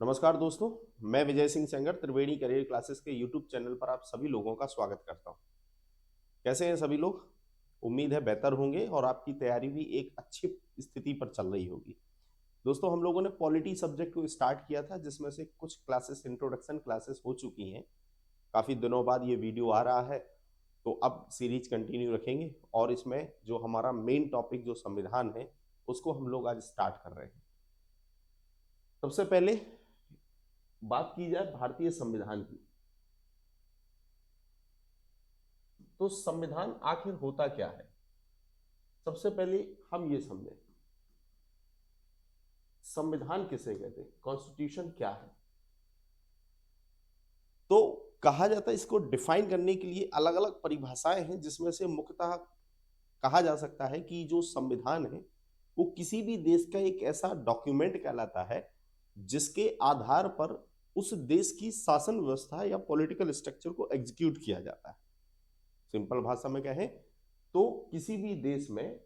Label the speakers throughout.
Speaker 1: नमस्कार दोस्तों, मैं विजय सिंह सेंगर त्रिवेणी करियर क्लासेस के यूट्यूब चैनल पर आप सभी लोगों का स्वागत करता हूं। कैसे हैं सभी लोग? उम्मीद है बेहतर होंगे और आपकी तैयारी भी एक अच्छी स्थिति पर चल रही होगी। दोस्तों, हम लोगों ने पॉलिटी सब्जेक्ट को स्टार्ट किया था, जिसमें से कुछ क्लासेस इंट्रोडक्शन क्लासेस हो चुकी हैं। काफ़ी दिनों बाद ये वीडियो आ रहा है, तो अब सीरीज कंटिन्यू रखेंगे और इसमें जो हमारा मेन टॉपिक जो संविधान है उसको हम लोग आज स्टार्ट कर रहे हैं। सबसे पहले बात की जाए भारतीय संविधान की, तो संविधान आखिर होता क्या है? सबसे पहले हम ये समझें, संविधान किसे कहते हैं, कॉन्स्टिट्यूशन क्या है। तो कहा जाता है, इसको डिफाइन करने के लिए अलग अलग परिभाषाएं हैं, जिसमें से मुख्यतः कहा जा सकता है कि जो संविधान है वो किसी भी देश का एक ऐसा डॉक्यूमेंट कहलाता है जिसके आधार पर उस देश की शासन व्यवस्था या पॉलिटिकल स्ट्रक्चर को एग्जीक्यूट किया जाता है। सिंपल भाषा में कहें तो किसी भी देश में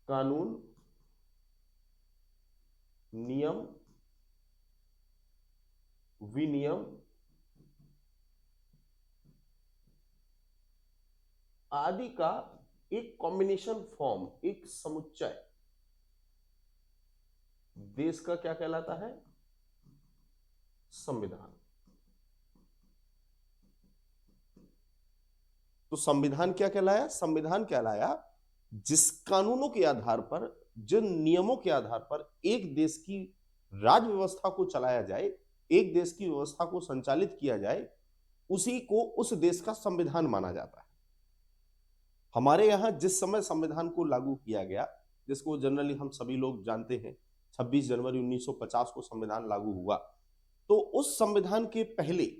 Speaker 1: कानून, नियम, विनियम आदि का एक कॉम्बिनेशन फॉर्म, एक समुच्चय देश का क्या कहलाता है? संविधान। तो संविधान क्या कहलाया? संविधान कहलाया जिस कानूनों के आधार पर, जिन नियमों के आधार पर एक देश की राज्य व्यवस्था को चलाया जाए, एक देश की व्यवस्था को संचालित किया जाए, उसी को उस देश का संविधान माना जाता है। हमारे यहां जिस समय संविधान को लागू किया गया, जिसको जनरली हम सभी लोग जानते हैं, 26 जनवरी 1950 को संविधान लागू हुआ, तो उस संविधान के पहले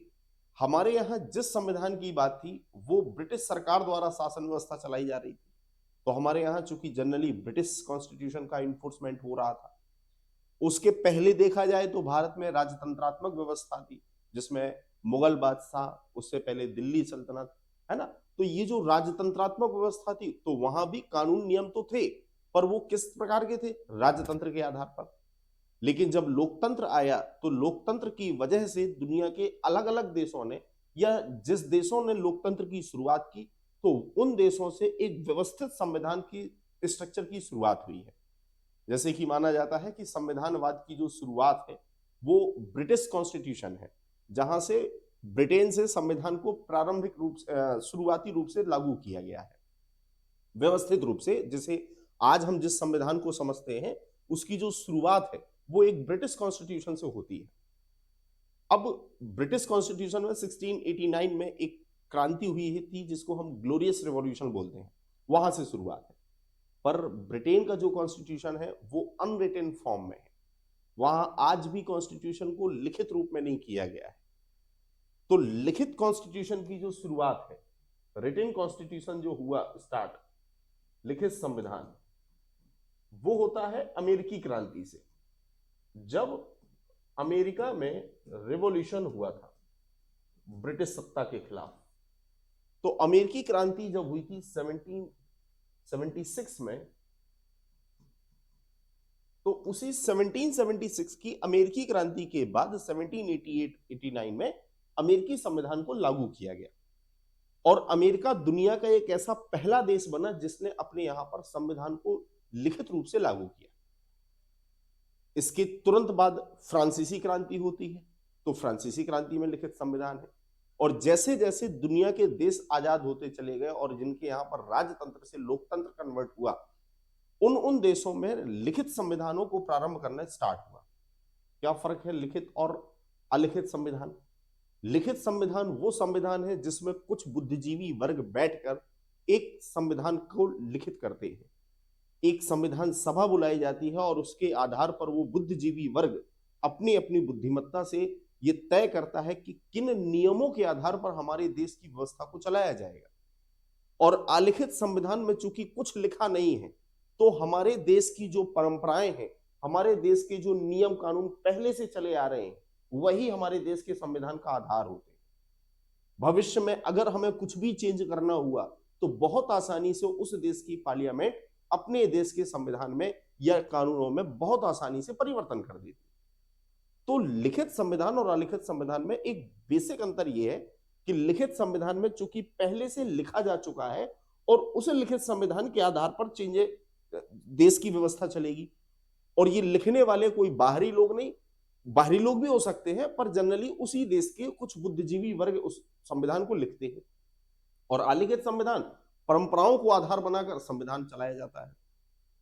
Speaker 1: हमारे यहां जिस संविधान की बात थी वो ब्रिटिश सरकार द्वारा शासन व्यवस्था चलाई जा रही थी। तो हमारे यहां चूंकि जनरली ब्रिटिश कॉन्स्टिट्यूशन का इन्फोर्समेंट हो रहा था। उसके पहले देखा जाए तो भारत में राजतंत्रात्मक व्यवस्था थी, जिसमें मुगल बादशाह, उससे पहले दिल्ली सल्तनत, है ना। तो ये जो राजतंत्रात्मक व्यवस्था थी, तो वहां भी कानून नियम तो थे, पर वो किस प्रकार के थे? राजतंत्र के आधार पर। लेकिन जब लोकतंत्र आया तो लोकतंत्र की वजह से दुनिया के अलग अलग देशों ने, या जिस देशों ने लोकतंत्र की शुरुआत की, तो उन देशों से एक व्यवस्थित संविधान की स्ट्रक्चर की शुरुआत हुई है। जैसे कि माना जाता है कि संविधानवाद की जो शुरुआत है वो ब्रिटिश कॉन्स्टिट्यूशन है, जहां से ब्रिटेन से संविधान को प्रारंभिक रूप से, शुरुआती रूप से लागू किया गया है व्यवस्थित रूप से। जिसे आज हम जिस संविधान को समझते हैं, उसकी जो शुरुआत है वो एक ब्रिटिश कॉन्स्टिट्यूशन से होती है। अब ब्रिटिश कॉन्स्टिट्यूशन में 1689 में एक क्रांति हुई थी, जिसको हम ग्लोरियस रिवॉल्यूशन बोलते हैं, वहां से शुरुआत है। पर ब्रिटेन का जो कॉन्स्टिट्यूशन है वो अनरिटन फॉर्म में है, वहां आज भी कॉन्स्टिट्यूशन को लिखित रूप में नहीं किया गया है। तो लिखित कॉन्स्टिट्यूशन की जो शुरुआत है, रिटन कॉन्स्टिट्यूशन जो हुआ स्टार्ट, लिखित संविधान, वो होता है अमेरिकी क्रांति से। जब अमेरिका में रिवॉल्यूशन हुआ था ब्रिटिश सत्ता के खिलाफ, तो अमेरिकी क्रांति जब हुई थी 1776 में, तो उसी 1776 की अमेरिकी क्रांति के बाद 1788-89 में अमेरिकी संविधान को लागू किया गया, और अमेरिका दुनिया का एक ऐसा पहला देश बना जिसने अपने यहां पर संविधान को लिखित रूप से लागू किया। इसके तुरंत बाद फ्रांसीसी क्रांति होती है, तो फ्रांसीसी क्रांति में लिखित संविधान है। और जैसे जैसे दुनिया के देश आजाद होते चले गए और जिनके यहां पर राजतंत्र से लोकतंत्र कन्वर्ट हुआ, उन देशों में लिखित संविधानों को प्रारंभ करना स्टार्ट हुआ। क्या फर्क है लिखित और अलिखित संविधान? लिखित संविधान वो संविधान है जिसमें कुछ बुद्धिजीवी वर्ग बैठकर एक संविधान को लिखित करते हैं। एक संविधान सभा बुलाई जाती है और उसके आधार पर वो बुद्धिजीवी वर्ग अपनी अपनी बुद्धिमत्ता से ये तय करता है कि किन नियमों के आधार पर हमारे देश की व्यवस्था को चलाया जाएगा। और अलिखित संविधान में चूंकि कुछ लिखा नहीं है, तो हमारे देश की जो परंपराएं हैं, हमारे देश के जो नियम कानून पहले से चले आ रहे हैं, वही हमारे देश के संविधान का आधार होते हैं। भविष्य में अगर हमें कुछ भी चेंज करना हुआ तो बहुत आसानी से उस देश की पार्लियामेंट अपने देश के संविधान में या कानूनों में बहुत आसानी से परिवर्तन कर देती है। तो लिखित संविधान और अलिखित संविधान में एक बेसिक अंतर यह है कि लिखित संविधान में चूंकि पहले से लिखा जा चुका है और उसे लिखित संविधान के आधार पर चेंजे देश की व्यवस्था चलेगी। और ये लिखने वाले कोई बाहरी लोग नहीं, बाहरी लोग भी हो सकते हैं, पर जनरली उसी देश के कुछ बुद्धिजीवी वर्ग उस संविधान को लिखते हैं। और अलिखित संविधान परंपराओं को आधार बनाकर संविधान चलाया जाता है।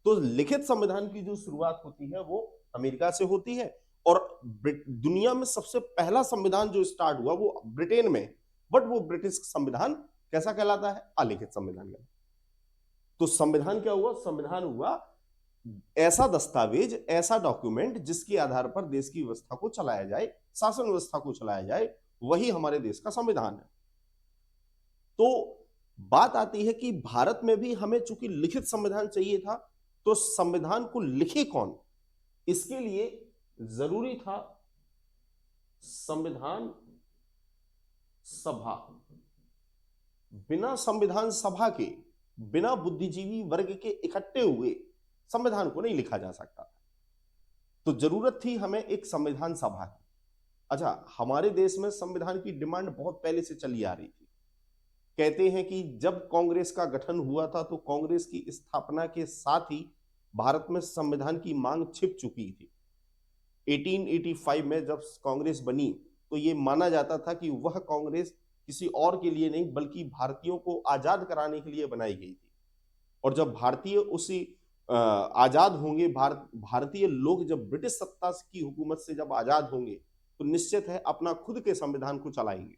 Speaker 1: तो लिखित संविधान की जो शुरुआत होती है वो अमेरिका से होती है, और दुनिया में सबसे पहला संविधान जो स्टार्ट हुआ वो ब्रिटेन में, बट वो ब्रिटिश संविधान कैसा कहलाता है? अलिखित संविधान। तो संविधान क्या हुआ? संविधान हुआ ऐसा दस्तावेज, ऐसा डॉक्यूमेंट जिसके आधार पर देश की व्यवस्था को चलाया जाए, शासन व्यवस्था को चलाया जाए, वही हमारे देश का संविधान है। तो बात आती है कि भारत में भी हमें चूंकि लिखित संविधान चाहिए था, तो संविधान को लिखे कौन? इसके लिए जरूरी था संविधान सभा। बिना संविधान सभा के, बिना बुद्धिजीवी वर्ग के इकट्ठे हुए संविधान को नहीं लिखा जा सकता। तो जरूरत थी हमें एक संविधान सभा की। अच्छा, हमारे देश में संविधान की डिमांड बहुत पहले से चली आ रही थी। कहते हैं कि जब कांग्रेस का गठन हुआ था तो कांग्रेस की स्थापना के साथ ही भारत में संविधान की मांग छिप चुकी थी। 1885 में जब कांग्रेस बनी तो यह माना जाता था कि वह कांग्रेस किसी और के लिए नहीं बल्कि भारतीयों को आजाद कराने के लिए बनाई गई थी। और जब भारतीय उसी आजाद होंगे, भारतीय लोग जब ब्रिटिश सत्ता की हुकूमत से जब आजाद होंगे तो निश्चित है अपना खुद के संविधान को चलाएंगे।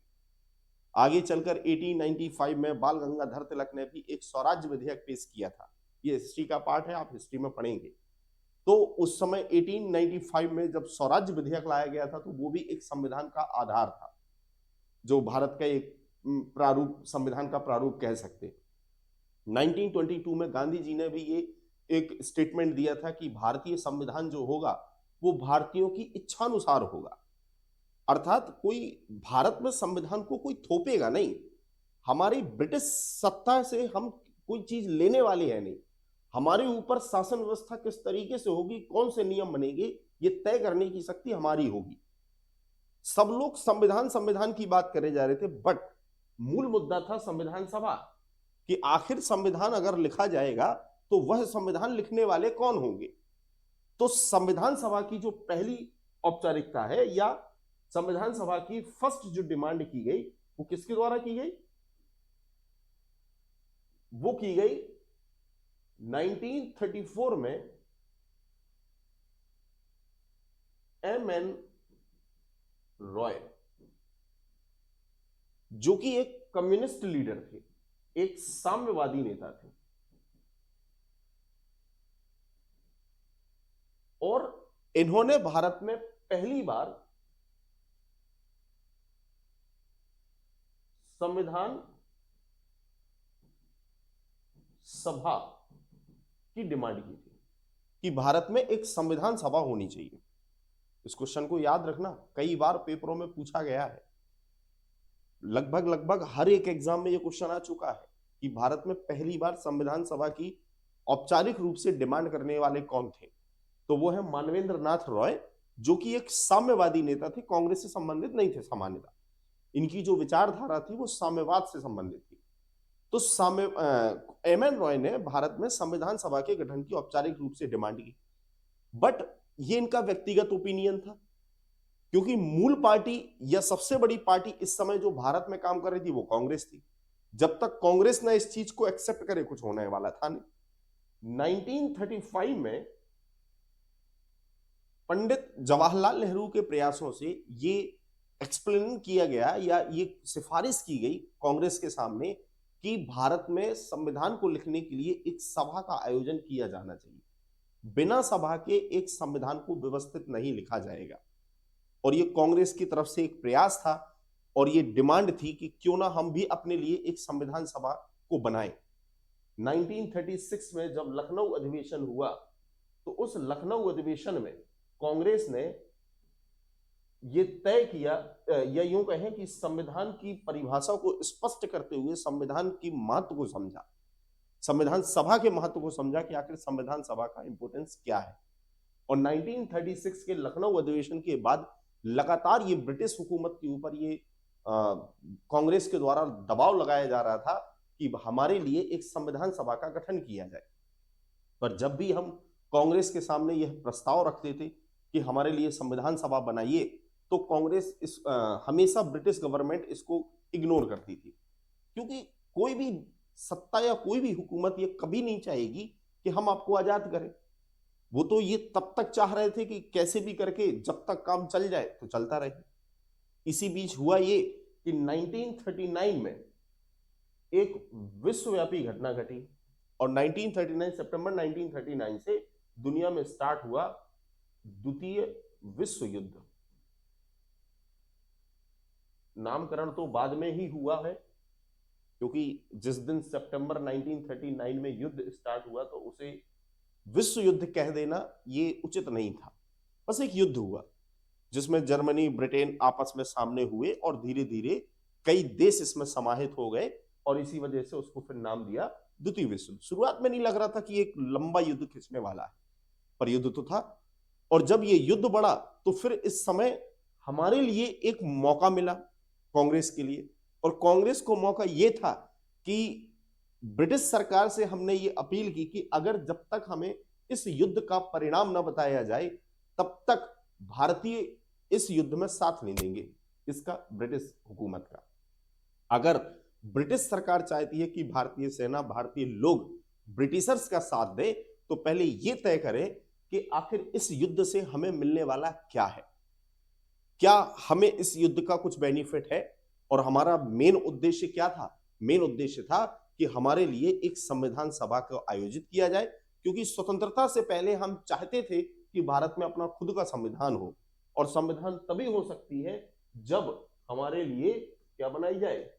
Speaker 1: आगे चलकर 1895 में बाल गंगाधर तिलक ने भी एक स्वराज्य विधेयक पेश किया था। ये हिस्ट्री का पार्ट है, आप हिस्ट्री में पढ़ेंगे। तो उस समय 1895 में जब स्वराज्य विधेयक लाया गया था तो वो भी एक संविधान का आधार था, जो भारत का एक प्रारूप, संविधान का प्रारूप कह सकते हैं। 1922 में गांधी जी ने भी ये एक स्टेटमेंट दिया था कि भारतीय संविधान जो होगा वो भारतीयों की इच्छानुसार होगा। अर्थात कोई भारत में संविधान को कोई थोपेगा नहीं। हमारी ब्रिटिश सत्ता से हम कोई चीज लेने वाले हैं नहीं। हमारे ऊपर शासन व्यवस्था किस तरीके से होगी, कौन से नियम बनेंगे, ये तय करने की शक्ति हमारी होगी। सब लोग संविधान संविधान की बात करे जा रहे थे, बट मूल मुद्दा था संविधान सभा कि आखिर संविधान अगर लिखा जाएगा तो वह संविधान लिखने वाले कौन होंगे। तो संविधान सभा की जो पहली औपचारिकता है या संविधान सभा की फर्स्ट जो डिमांड की गई वो किसके द्वारा की गई? वो की गई 1934 में M.N. रॉय, जो कि एक कम्युनिस्ट लीडर थे, एक साम्यवादी नेता थे। और इन्होंने भारत में पहली बार संविधान सभा की डिमांड की थी कि भारत में एक संविधान सभा होनी चाहिए। इस क्वेश्चन को याद रखना, कई बार पेपरों में पूछा गया है। लगभग हर एक एग्जाम में यह क्वेश्चन आ चुका है कि भारत में पहली बार संविधान सभा की औपचारिक रूप से डिमांड करने वाले कौन थे। तो वो है मानवेंद्र नाथ रॉय, जो कि एक साम्यवादी नेता थे, कांग्रेस से संबंधित नहीं थे। सामान्यतः इनकी जो विचारधारा थी वो साम्यवाद से संबंधित थी। तो M.N. रॉय ने भारत में संविधान सभा के गठन की औपचारिक रूप से डिमांड की, बट ये इनका व्यक्तिगत ओपिनियन था, क्योंकि मूल पार्टी या सबसे बड़ी पार्टी इस समय जो भारत में काम कर रही थी वो कांग्रेस थी। जब तक कांग्रेस ने इस चीज को एक्सेप्ट करे कुछ होने वाला था नहीं। 1935 में पंडित जवाहरलाल नेहरू के प्रयासों से ये एक्सप्लेन किया गया या ये सिफारिश की गई कांग्रेस के सामने कि भारत में संविधान को लिखने के लिए एक सभा का आयोजन किया जाना चाहिए। बिना सभा के एक संविधान को व्यवस्थित नहीं लिखा जाएगा। और ये कांग्रेस की तरफ से एक प्रयास था और ये डिमांड थी कि क्यों ना हम भी अपने लिए एक संविधान सभा को बनाएं। 1936 में जब लखनऊ अधिवेशन हुआ तो उस लखनऊ अधिवेशन में कांग्रेस ने ये तय किया, या यूं कहें कि संविधान की परिभाषा को स्पष्ट करते हुए संविधान की महत्व को समझा, संविधान सभा के महत्व को समझा कि आखिर संविधान सभा का इंपॉर्टेंस क्या है। और 1936 के लखनऊ अधिवेशन के बाद लगातार ये ब्रिटिश हुकूमत के ऊपर ये कांग्रेस के द्वारा दबाव लगाया जा रहा था कि हमारे लिए एक संविधान सभा का गठन किया जाए। पर जब भी हम कांग्रेस के सामने यह प्रस्ताव रखते थे कि हमारे लिए संविधान सभा बनाइए, तो कांग्रेस हमेशा ब्रिटिश गवर्नमेंट इसको इग्नोर करती थी, क्योंकि कोई भी सत्ता या कोई भी हुकूमत ये कभी नहीं चाहेगी कि हम आपको आजाद करें। वो तो ये तब तक चाह रहे थे कि कैसे भी करके जब तक काम चल जाए तो चलता रहे। इसी बीच हुआ ये कि 1939 में एक विश्वव्यापी घटना घटी और 1939 सितंबर 1939 से दुनिया में स्टार्ट हुआ द्वितीय विश्व युद्ध। नामकरण तो बाद में ही हुआ है, क्योंकि जिस दिन सितंबर 1939 में युद्ध स्टार्ट हुआ तो उसे विश्व युद्ध कह देना ये उचित नहीं था। बस एक युद्ध हुआ जिसमें जर्मनी ब्रिटेन आपस में सामने हुए और धीरे धीरे कई देश इसमें समाहित हो गए और इसी वजह से उसको फिर नाम दिया द्वितीय विश्व युद्ध। शुरुआत में नहीं लग रहा था कि एक लंबा युद्ध खिंचने वाला है, पर युद्ध तो था। और जब ये युद्ध बढ़ा तो फिर इस समय हमारे लिए एक मौका मिला कांग्रेस के लिए, और कांग्रेस को मौका यह था कि ब्रिटिश सरकार से हमने ये अपील की कि अगर जब तक हमें इस युद्ध का परिणाम न बताया जाए तब तक भारतीय इस युद्ध में साथ नहीं देंगे, इसका ब्रिटिश हुकूमत का। अगर ब्रिटिश सरकार चाहती है कि भारतीय सेना भारतीय लोग ब्रिटिशर्स का साथ दे तो पहले यह तय करें कि आखिर इस युद्ध से हमें मिलने वाला क्या है, क्या हमें इस युद्ध का कुछ बेनिफिट है। और हमारा मेन उद्देश्य क्या था? मेन उद्देश्य था कि हमारे लिए एक संविधान सभा को आयोजित किया जाए, क्योंकि स्वतंत्रता से पहले हम चाहते थे कि भारत में अपना खुद का संविधान हो, और संविधान तभी हो सकती है जब हमारे लिए क्या बनाई जाए,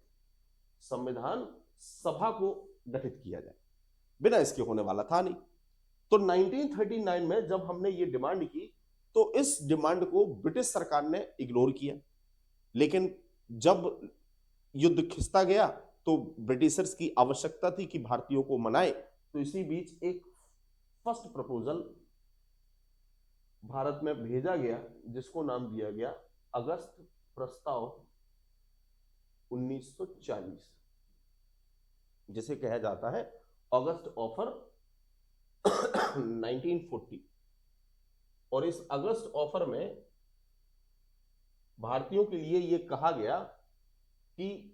Speaker 1: संविधान सभा को गठित किया जाए। बिना इसके होने वाला था नहीं। तो 1939 में जब हमने ये डिमांड की तो इस डिमांड को ब्रिटिश सरकार ने इग्नोर किया, लेकिन जब युद्ध खिंचता गया तो ब्रिटिशर्स की आवश्यकता थी कि भारतीयों को मनाए, तो इसी बीच एक फर्स्ट प्रपोजल भारत में भेजा गया जिसको नाम दिया गया अगस्त प्रस्ताव 1940, जिसे कहा जाता है अगस्त ऑफर 1940। और इस अगस्त ऑफर में भारतीयों के लिए यह कहा गया कि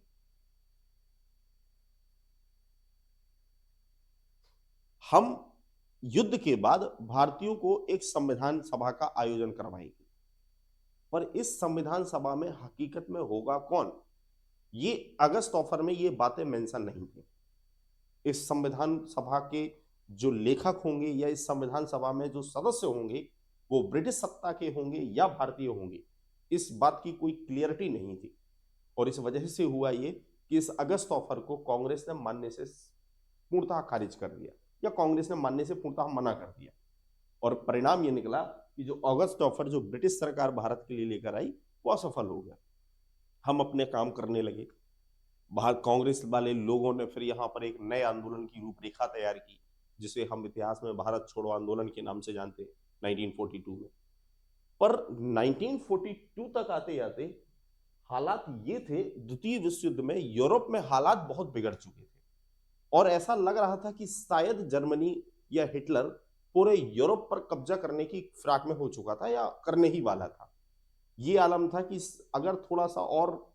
Speaker 1: हम युद्ध के बाद भारतीयों को एक संविधान सभा का आयोजन करवाएंगे, पर इस संविधान सभा में हकीकत में होगा कौन, ये अगस्त ऑफर में ये बातें मेंशन नहीं थी। इस संविधान सभा के जो लेखक होंगे या इस संविधान सभा में जो सदस्य होंगे वो ब्रिटिश सत्ता के होंगे या भारतीय होंगे, इस बात की कोई क्लियरिटी नहीं थी। और इस वजह से हुआ ये कि इस अगस्त ऑफर को कांग्रेस ने मानने से पूर्णतः खारिज कर दिया, या कांग्रेस ने मानने से पूर्णतः मना कर दिया। और परिणाम ये निकला कि जो अगस्त ऑफर जो ब्रिटिश सरकार भारत के लिए लेकर आई वो असफल हो गया। हम अपने काम करने लगे। बाहर कांग्रेस वाले लोगों ने फिर यहाँ पर एक नए आंदोलन की रूपरेखा तैयार की, जिसे हम इतिहास में भारत छोड़ो आंदोलन के नाम से जानते हैं 1942 में। पर 1942 तक आते आते हालात ये थे, द्वितीय विश्व युद्ध में यूरोप में हालात बहुत बिगड़ चुके थे और ऐसा लग रहा था कि शायद जर्मनी या हिटलर पूरे यूरोप पर कब्जा करने की फिराक में हो चुका था या करने ही वाला था। ये आलम था कि अगर थोड़ा सा और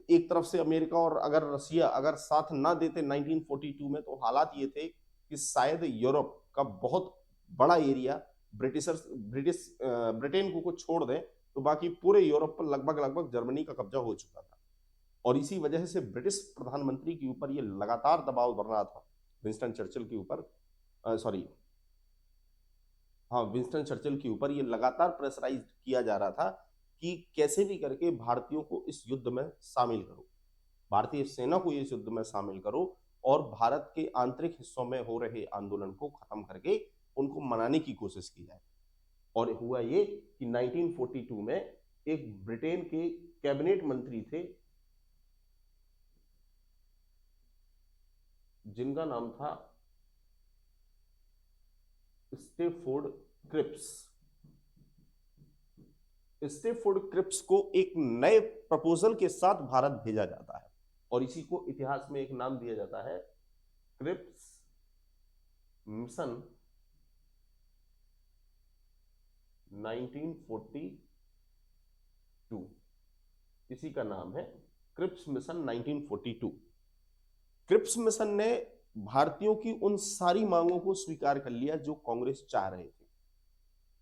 Speaker 1: एक तरफ से अमेरिका और अगर रसिया अगर साथ ना देते 1942 में, तो हालात ये थे कि शायद यूरोप का बहुत बड़ा एरिया ब्रिटेन को छोड़ दें तो बाकी पूरे यूरोप पर लगभग जर्मनी का कब्जा हो चुका था। और इसी वजह से ब्रिटिश प्रधानमंत्री के ऊपर ये लगातार दबाव बढ़ रहा था, विंस्टन चर्चिल के ऊपर, विंस्टन चर्चिल के ऊपर ये लगातार प्रेशराइज किया जा रहा था कि कैसे भी करके भारतीयों को इस युद्ध में शामिल करो, भारतीय सेना को इस युद्ध में शामिल करो और भारत के आंतरिक हिस्सों में हो रहे आंदोलन को खत्म करके उनको मनाने की कोशिश की जाए। और हुआ ये कि 1942 में एक ब्रिटेन के कैबिनेट मंत्री थे जिनका नाम था स्टेफोर्ड क्रिप्स। स्टेफोर्ड क्रिप्स को एक नए प्रपोजल के साथ भारत भेजा जाता है और इसी को इतिहास में एक नाम दिया जाता है, क्रिप्स मिशन 1942। इसी का नाम है क्रिप्स मिशन 1942। क्रिप्स मिशन ने भारतीयों की उन सारी मांगों को स्वीकार कर लिया जो कांग्रेस चाह रहे थे।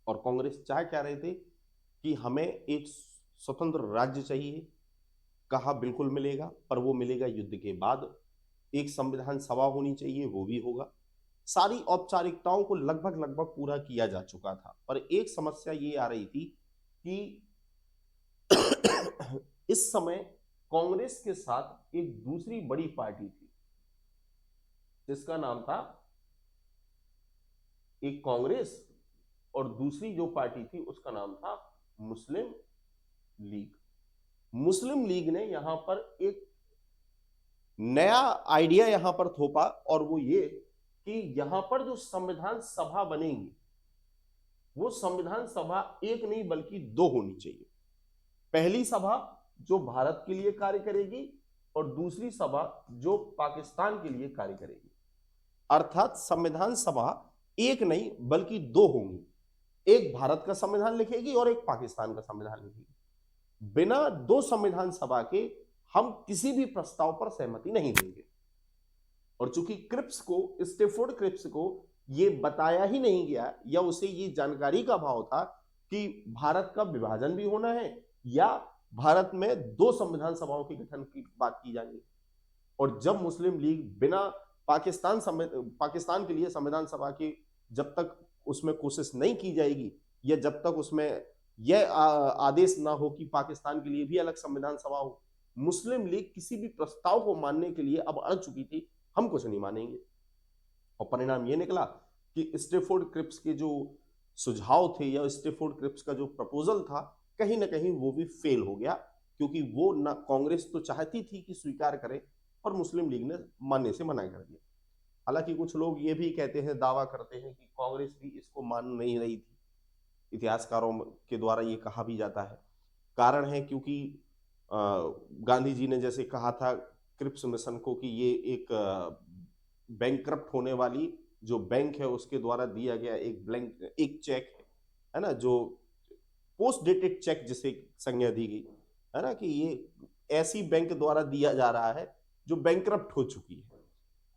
Speaker 1: और कांग्रेस चाह क्या रहे थे कि हमें एक स्वतंत्र राज्य चाहिए। कहा बिल्कुल मिलेगा, पर वो मिलेगा युद्ध के बाद। एक संविधान सभा होनी चाहिए, वो भी होगा। सारी औपचारिकताओं को लगभग लगभग पूरा किया जा चुका था, पर एक समस्या ये आ रही थी कि इस समय कांग्रेस के साथ एक दूसरी बड़ी पार्टी थी जिसका नाम था, एक कांग्रेस और दूसरी जो पार्टी थी उसका नाम था मुस्लिम लीग। मुस्लिम लीग ने यहां पर एक नया आइडिया यहां पर थोपा और वो ये कि यहां पर जो संविधान सभा बनेगी वो संविधान सभा एक नहीं बल्कि दो होनी चाहिए। पहली सभा जो भारत के लिए कार्य करेगी और दूसरी सभा जो पाकिस्तान के लिए कार्य करेगी। अर्थात संविधान सभा एक नहीं बल्कि दो होंगी। एक भारत का संविधान लिखेगी और एक पाकिस्तान का संविधान लिखेगी। बिना दो संविधान सभा के हम किसी भी प्रस्ताव पर सहमति नहीं देंगे। और चूंकि क्रिप्स को, स्टेफोर्ड क्रिप्स को यह बताया ही नहीं गया या उसे ये जानकारी का अभाव था कि भारत का विभाजन भी होना है या भारत में दो संविधान सभाओं के गठन की बात की जाएगी। और जब मुस्लिम लीग बिना पाकिस्तान के लिए संविधान सभा की जब तक उसमें कोशिश नहीं की जाएगी या जब तक उसमें यह आदेश ना हो कि पाकिस्तान के लिए भी अलग संविधान सभा हो, मुस्लिम लीग किसी भी प्रस्ताव को मानने के लिए अब अड़ चुकी थी। हम कुछ नहीं मानेंगे। और परिणाम यह निकला कि स्टेफोर्ड क्रिप्स के जो सुझाव थे या स्टेफोर्ड क्रिप्स का जो प्रपोजल था कहीं ना कहीं वो भी फेल हो गया, क्योंकि वो ना कांग्रेस तो चाहती थी कि स्वीकार करे और मुस्लिम लीग ने मानने से मना कर दिया। हालांकि कुछ लोग ये भी कहते हैं, दावा करते हैं कि कांग्रेस भी इसको मान नहीं रही थी। इतिहासकारों के द्वारा ये कहा भी जाता है। कारण है क्योंकि गांधी जी ने जैसे कहा था क्रिप्स मिशन को कि ये एक बैंकक्रप्ट होने वाली जो बैंक है उसके द्वारा दिया गया एक चेक है ना, जो पोस्ट डेटेड चेक जिसे संज्ञा दी गई है ना, कि ये ऐसी बैंक द्वारा दिया जा रहा है जो बैंकक्रप्ट हो चुकी है।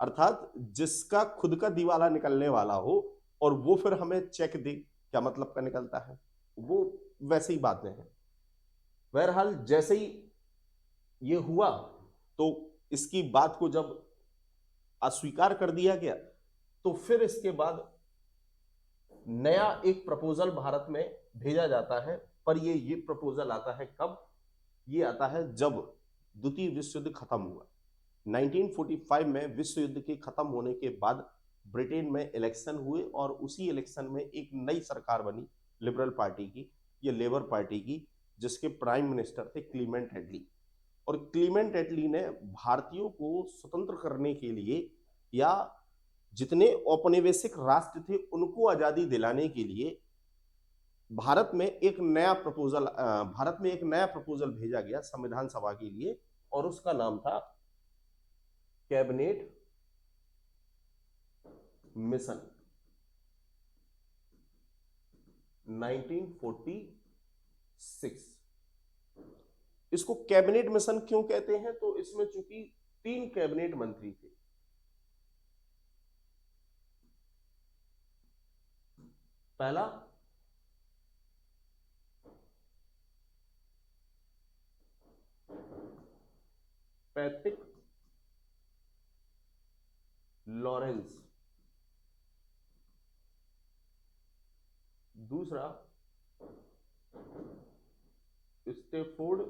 Speaker 1: अर्थात जिसका खुद का दिवाला निकलने वाला हो और वो फिर हमें चेक दे, क्या मतलब का निकलता है, वो वैसे ही बातें हैं। बहरहाल जैसे ही ये हुआ तो इसकी बात को जब अस्वीकार कर दिया गया तो फिर इसके बाद नया एक प्रपोजल भारत में भेजा जाता है। पर ये प्रपोजल आता है कब? ये आता है जब द्वितीय विश्व युद्ध खत्म हुआ। 1945 में विश्व युद्ध के खत्म होने के बाद ब्रिटेन में इलेक्शन हुए और उसी इलेक्शन में एक नई सरकार बनी लिबरल पार्टी की या लेबर पार्टी की, जिसके प्राइम मिनिस्टर थे क्लीमेंट एटली। और क्लीमेंट एटली ने भारतीयों को स्वतंत्र करने के लिए या जितने औपनिवेशिक राष्ट्र थे उनको आजादी दिलाने के लिए भारत में एक नया प्रपोजल भेजा गया संविधान सभा के लिए और उसका नाम था कैबिनेट मिशन 1946। इसको कैबिनेट मिशन क्यों कहते हैं? तो इसमें चूंकि 3 कैबिनेट मंत्री थे। पहला पैट्रिक लॉरेंस, दूसरा स्टेफोर्ड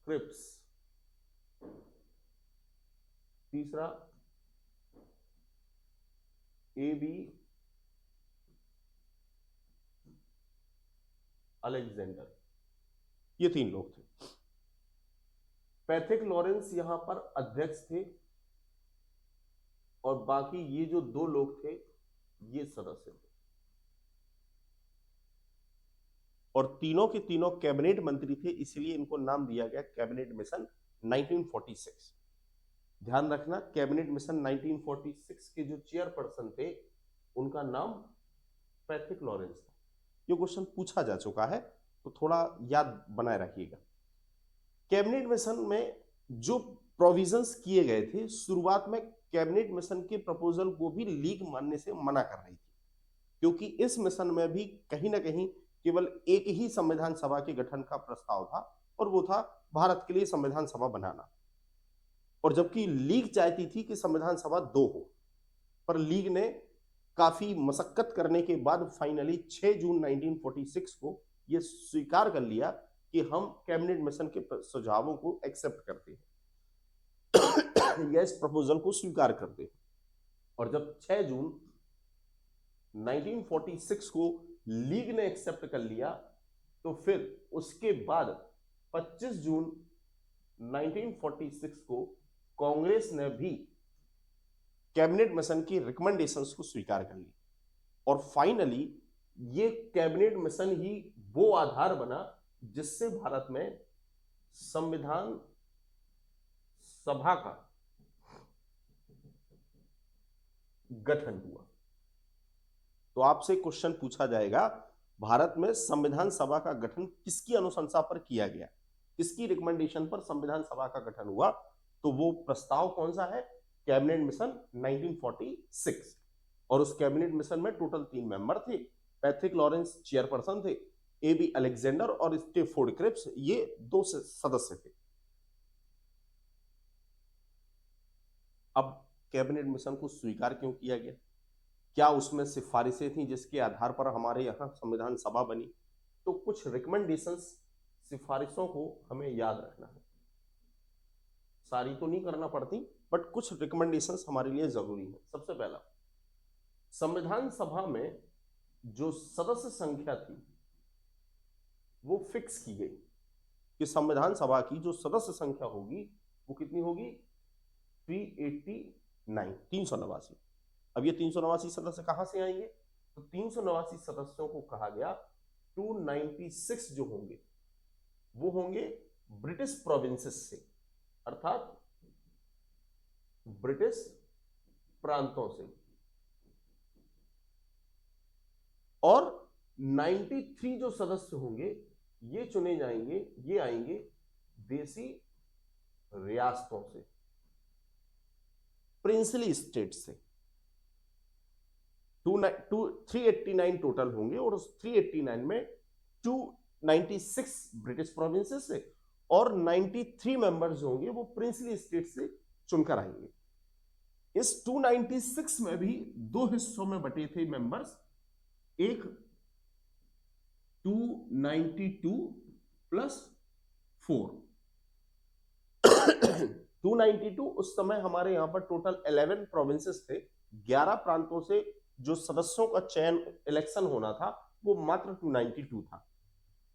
Speaker 1: क्रिप्स, तीसरा AB अलेक्जेंडर। ये 3 लोग थे। पैट्रिक लॉरेंस यहां पर अध्यक्ष थे और बाकी ये जो 2 लोग थे ये सदस्य थे। और तीनों के तीनों कैबिनेट मंत्री थे, इसलिए इनको नाम दिया गया कैबिनेट मिशन 1946। ध्यान रखना, कैबिनेट मिशन 1946 के जो चेयरपर्सन थे उनका नाम पैट्रिक लॉरेंस था। ये क्वेश्चन पूछा जा चुका है तो थोड़ा याद बनाए रखिएगा। कैबिनेट मिशन में जो प्रोविजंस किए गए थे, शुरुआत में कैबिनेट मिशन के प्रपोजल को भी लीग मानने से मना कर रही थी, क्योंकि इस मिशन में भी कहीं ना कहीं केवल एक ही संविधान सभा के गठन का प्रस्ताव था, और वो था भारत के लिए संविधान सभा बनाना। और जबकि लीग चाहती थी कि संविधान सभा 2 हो, पर लीग ने काफी मशक्कत करने के बाद फाइनली 6 जून 1946 को यह स्वीकार कर लिया कि हम कैबिनेट मिशन के सुझावों को एक्सेप्ट करते हैं या इस प्रपोजल को स्वीकार करते हैं। और जब 6 जून 1946 को लीग ने एक्सेप्ट कर लिया, तो फिर उसके बाद 25 जून 1946 को कांग्रेस ने भी कैबिनेट मिशन की रिकमेंडेशंस को स्वीकार कर ली। और फाइनली ये कैबिनेट मिशन ही वो आधार बना जिससे भारत में संविधान सभा का गठन हुआ। तो आपसे क्वेश्चन पूछा जाएगा, भारत में संविधान सभा का गठन किसकी अनुशंसा पर किया गया, किसकी रिकमेंडेशन पर संविधान सभा का गठन हुआ? तो वो प्रस्ताव कौन सा है? Cabinet mission 1946। और उस कैबिनेट मिशन में टोटल 3 मेंबर थे। पैट्रिक लॉरेंस चेयरपर्सन थे, AB अलेक्जेंडर और स्टेफोर्ड क्रिप्स ये 2 सदस्य थे। अब कैबिनेट मिशन को स्वीकार क्यों किया गया? क्या उसमें सिफारिशें थी जिसके आधार पर हमारे यहां संविधान सभा बनी? तो कुछ रिकमेंडेशंस, सिफारिशों को हमें याद रखना है। सारी तो नहीं करना पड़ती, बट कुछ रिकमेंडेशंस हमारे लिए जरूरी है। सबसे पहला, संविधान सभा में जो सदस्य संख्या थी वो फिक्स की गई कि संविधान सभा की जो सदस्य संख्या होगी वो कितनी होगी? 389। अब ये 389 सदस्य कहां से आएंगे? तो 389 सदस्यों को कहा गया 296 जो होंगे वो होंगे ब्रिटिश प्रोविंसेस से, अर्थात ब्रिटिश प्रांतों से। और 93 जो सदस्य होंगे ये चुने जाएंगे, ये आएंगे देसी रियासतों से, प्रिंसली स्टेट से। 389 टोटल होंगे और उस 389 में 296 ब्रिटिश प्रोविंसेस से और 93 मेंबर्स होंगे वो प्रिंसली स्टेट से चुनकर आएंगे। इस 296 में भी 2 हिस्सों में बटे थे मेंबर्स। एक 292 प्लस 4। 292 उस समय हमारे यहां पर टोटल 11 प्रोविंसेस थे। 11 प्रांतों से जो सदस्यों का चयन, इलेक्शन होना था, वो मात्र 292 था।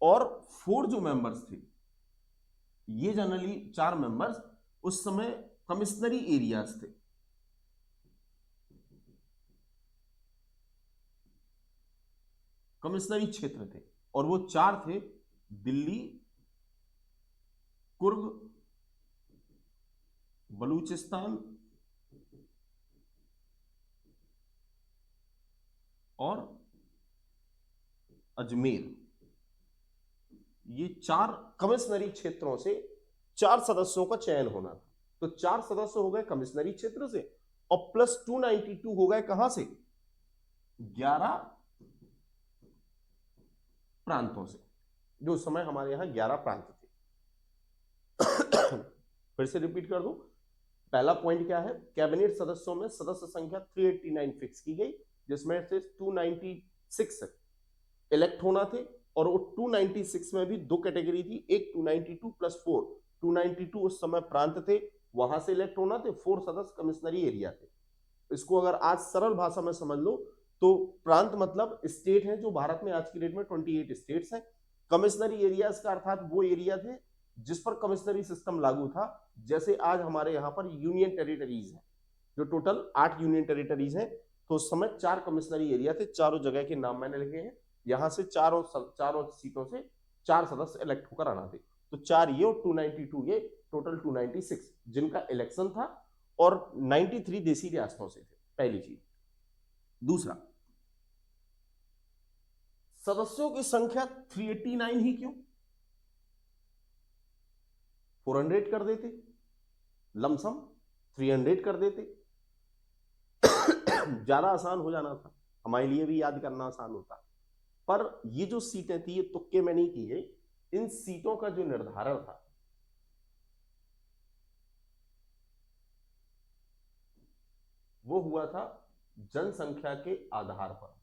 Speaker 1: और 4 जो मेंबर्स थे, ये जनरली 4 मेंबर्स उस समय कमिश्नरी एरियाज थे। कमिश्नरी क्षेत्र थे और वो 4 थे दिल्ली, कुर्ग, बलूचिस्तान और अजमेर। ये 4 कमिश्नरी क्षेत्रों से 4 सदस्यों का चयन होना था। तो 4 सदस्य हो गए कमिश्नरी क्षेत्र से और प्लस 292 हो गए कहां से? 11 प्रांतों से, जो उस समय हमारे यहां 11 प्रांत थे। फिर से रिपीट कर दूं, पहला पॉइंट क्या है? कैबिनेट सदस्यों में सदस्य संख्या 389 फिक्स की गई, जिसमें से 296 इलेक्ट होना थे। और वो 296 में भी 2 कैटेगरी थी, एक 292 प्लस 4। 292 उस समय प्रांत थे, वहां से इलेक्ट होना थे। 4 सदस्य कमिश्नरी एरिया थे। इसको अगर आज सरल भाषा में समझ लो तो प्रांत मतलब स्टेट है, जो भारत में आज की डेट में 28 स्टेट्स हैं। कमिश्नरी एरियाज का अर्थात वो एरिया थे जिस पर कमिश्नरी सिस्टम लागू था। जैसे आज हमारे यहाँ पर यूनियन टेरिटरीज है, जो टोटल 8 यूनियन टेरिटरीज हैं। तो उस समय 4 कमिश्नरी एरिया थे। चारों जगह के नाम मैंने लिखे हैं। यहां से चारों सीटों से 4 सदस्य इलेक्ट होकर आना थे। तो 4 ये और 292 ये, टोटल 296 जिनका इलेक्शन था, और 93 देसी रियासतों से थे। पहली चीज। दूसरा, सदस्यों की संख्या 389 ही क्यों? 400 कर देते, लमसम 300 कर देते, ज्यादा आसान हो जाना था, हमारे लिए भी याद करना आसान होता। पर ये जो सीटें थी ये तुक्के में नहीं थी, इन सीटों का जो निर्धारण था वो हुआ था जनसंख्या के आधार पर।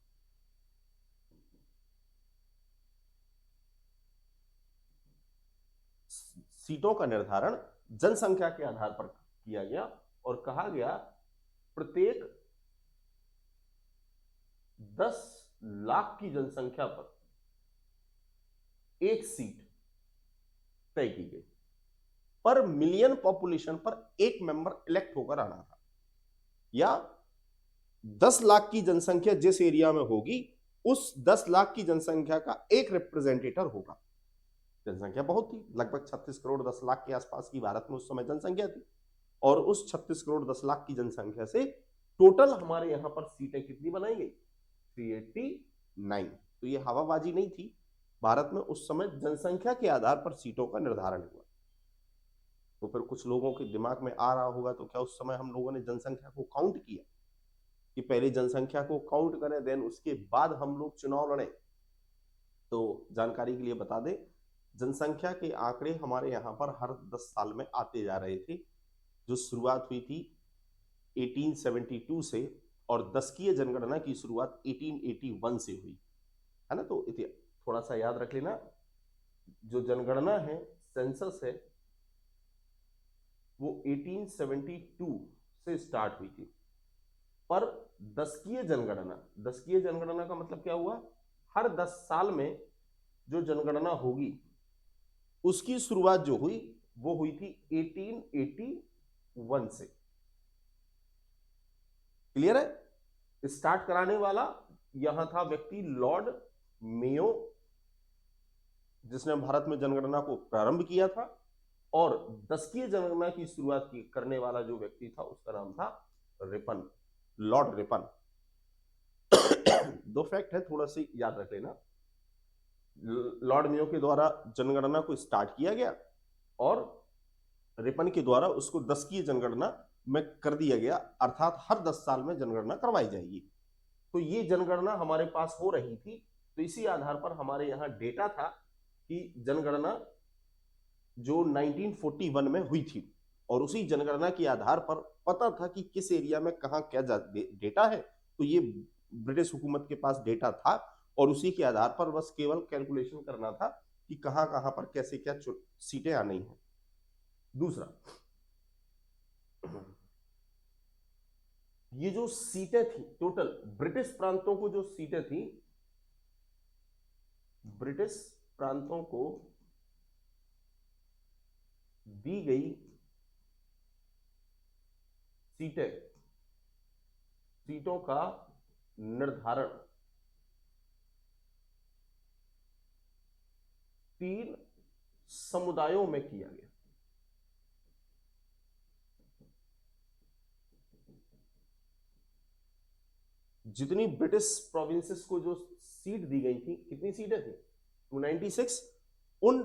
Speaker 1: सीटों का निर्धारण जनसंख्या के आधार पर किया गया और कहा गया प्रत्येक 10 लाख की जनसंख्या पर एक सीट तय की गई। पर मिलियन पॉपुलेशन पर एक मेंबर इलेक्ट होकर आना था, या 10 लाख की जनसंख्या जिस एरिया में होगी उस 10 लाख की जनसंख्या का एक रिप्रेजेंटेटिव होगा। जनसंख्या बहुत थी, लगभग 36 करोड़ 10 लाख के आसपास की भारत में उस समय जनसंख्या थी, और उस 36 करोड़ 10 लाख की जनसंख्या से टोटल हमारे यहां पर सीटें कितनी बनाई गई? 389। तो ये हवाबाजी नहीं थी, भारत में उस समय जनसंख्या के आधार पर सीटों का निर्धारण हुआ। तो फिर कुछ लोगों के दिमाग में आ रहा होगा, तो क्या उस समय हम लोगों ने जनसंख्या को काउंट किया कि पहले जनसंख्या को काउंट करें, देन उसके बाद हम लोग चुनाव लड़ें? तो जानकारी के लिए बता दें, जनसंख्या के आंकड़े हमारे यहाँ पर हर 10 साल में आते जा रहे थे। जो शुरुआत हुई थी 1872 से, और दशकीय जनगणना की शुरुआत 1881 से हुई है ना। तो थोड़ा सा याद रख लेना, जो जनगणना है, सेंसस है, वो 1872 से स्टार्ट हुई थी। पर दशकीय जनगणना का मतलब क्या हुआ? हर 10 साल में जो जनगणना होगी उसकी शुरुआत जो हुई वो हुई थी 1881 से। क्लियर है? स्टार्ट कराने वाला यहां था व्यक्ति लॉर्ड मेयो, जिसने भारत में जनगणना को प्रारंभ किया था, और दशकीय जनगणना की शुरुआत करने वाला जो व्यक्ति था उसका नाम था रिपन, लॉर्ड रिपन। दो फैक्ट है, थोड़ा सी याद रख लेना। लॉर्ड मेयो के द्वारा जनगणना को स्टार्ट किया गया और रिपन के द्वारा उसको दशकीय जनगणना में कर दिया गया, अर्थात हर 10 साल में जनगणना करवाई जाएगी। तो ये जनगणना हमारे पास हो रही थी, तो इसी आधार पर हमारे यहाँ डेटा था कि जनगणना जो 1941 में हुई थी, और उसी जनगणना के आधार पर पता था कि किस एरिया में कहाँ क्या डेटा है। तो ये ब्रिटिश हुकूमत के पास डेटा था, और उसी के आधार पर बस केवल कैलकुलेशन करना था कि कहां कहां पर कैसे क्या सीटें आनी है। दूसरा, ये जो सीटें थी टोटल ब्रिटिश प्रांतों को, जो सीटें थी ब्रिटिश प्रांतों को दी गई सीटों का निर्धारण 3 समुदायों में किया गया। जितनी ब्रिटिश प्रोविंसेस को जो सीट दी गई थी, कितनी सीटें थी? 296। उन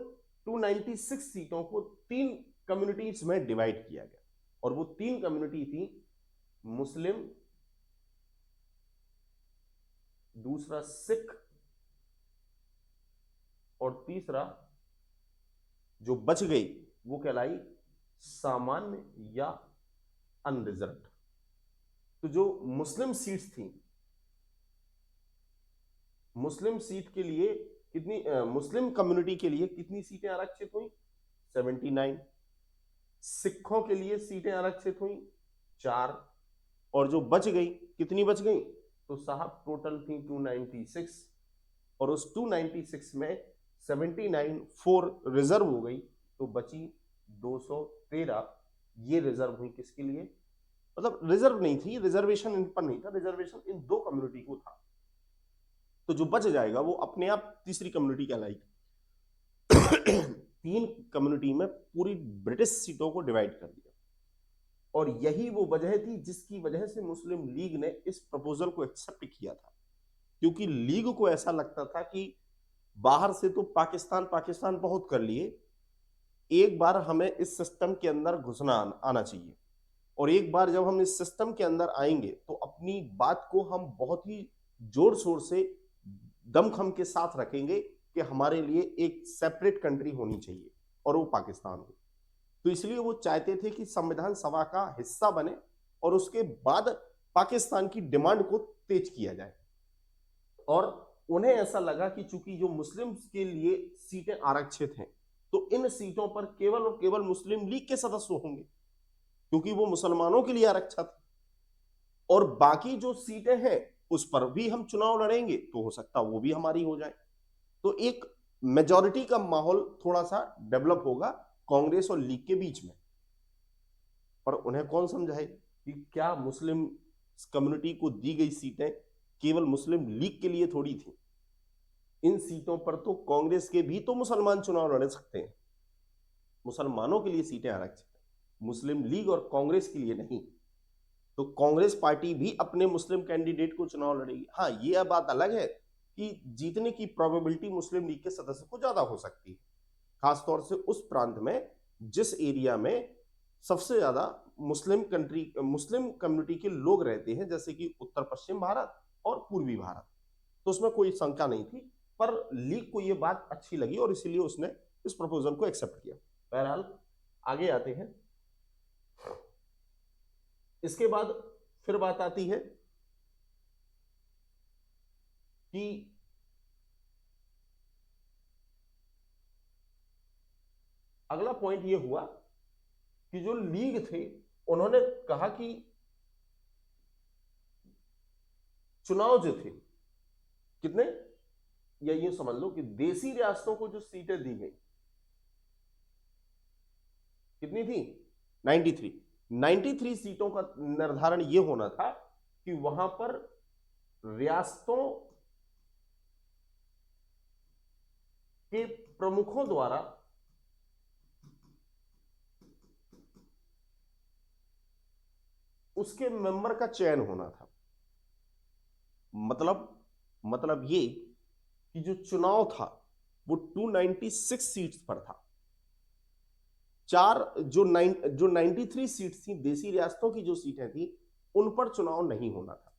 Speaker 1: 296 सीटों को 3 कम्युनिटीज में डिवाइड किया गया, और वो 3 कम्युनिटी थी मुस्लिम, दूसरा सिख, और तीसरा जो बच गई वो कहलाई सामान्य या अनरिजर्व्ड। तो जो मुस्लिम सीट्स थी, मुस्लिम सीट के लिए कितनी, मुस्लिम कम्युनिटी के लिए कितनी सीटें आरक्षित हुई? 79। सिखों के लिए सीटें आरक्षित हुई 4, और जो बच गई, कितनी बच गई? तो साहब टोटल थी 296, और उस 296 में 79 4 रिजर्व हो गई, तो बची 213। ये रिजर्व हुई किसके लिए? मतलब रिजर्व नहीं थी, रिजर्वेशन इन पर नहीं था, रिजर्वेशन इन 2 कम्युनिटी को था। तो जो बच जाएगा वो अपने आप तीसरी कम्युनिटी कहलाएगी। 3 कम्युनिटी में पूरी ब्रिटिश सीटों को डिवाइड कर दिया, और यही वो वजह थी जिसकी वजह से मुस्लिम लीग ने इस प्रपोजल को एक्सेप्ट किया था, क्योंकि लीग को ऐसा लगता था कि बाहर से तो पाकिस्तान पाकिस्तान बहुत कर लिए, एक बार हमें इस सिस्टम के अंदर घुसना आना चाहिए, और एक बार जब हम इस सिस्टम के अंदर आएंगे तो अपनी बात को हम बहुत ही जोर शोर से दमखम के साथ रखेंगे कि हमारे लिए एक सेपरेट कंट्री होनी चाहिए, और वो पाकिस्तान हो। तो इसलिए वो चाहते थे कि संविधान सभा का हिस्सा बने और उसके बाद पाकिस्तान की डिमांड को तेज किया जाए। और उन्हें ऐसा लगा कि चूंकि जो मुस्लिम के लिए सीटें आरक्षित हैं, तो इन सीटों पर केवल और केवल मुस्लिम लीग के सदस्य होंगे, क्योंकि वो मुसलमानों के लिए आरक्षित है, और बाकी जो सीटें हैं उस पर भी हम चुनाव लड़ेंगे, तो हो सकता वो भी हमारी हो जाए। तो एक मेजॉरिटी का माहौल थोड़ा सा डेवलप होगा कांग्रेस और लीग के बीच में। पर उन्हें कौन समझाए कि क्या मुस्लिम कम्युनिटी को दी गई सीटें केवल मुस्लिम लीग के लिए थोड़ी थी। इन सीटों पर तो कांग्रेस के भी तो मुसलमान चुनाव लड़ सकते हैं, मुसलमानों के लिए सीटें आरक्षित है, मुस्लिम लीग और कांग्रेस के लिए नहीं। तो कांग्रेस पार्टी भी अपने मुस्लिम कैंडिडेट को चुनाव लड़ेगी। हाँ, ये बात अलग है कि जीतने की प्रोबेबिलिटी मुस्लिम लीग के सदस्य को ज्यादा हो सकती है, खासतौर से उस प्रांत में जिस एरिया में सबसे ज्यादा मुस्लिम कम्युनिटी के लोग रहते हैं, जैसे कि उत्तर पश्चिम भारत और पूर्वी भारत। तो उसमें कोई शंका नहीं थी, पर लीग को यह बात अच्छी लगी और इसीलिए उसने इस प्रपोजल को एक्सेप्ट किया। बहरहाल आगे आते हैं। इसके बाद फिर बात आती है कि अगला पॉइंट यह हुआ कि जो लीग थे उन्होंने कहा कि चुनाव जो थे कितने, या ये समझ लो कि देसी रियासतों को जो सीटें दी गई कितनी थी, 93 सीटों का निर्धारण यह होना था कि वहां पर रियासतों के प्रमुखों द्वारा उसके मेंबर का चयन होना था। मतलब ये कि जो चुनाव था वो 296 सीट्स पर था। जो 93 सीट्स थी देसी रियासतों की जो सीटें थी उन पर चुनाव नहीं होना था।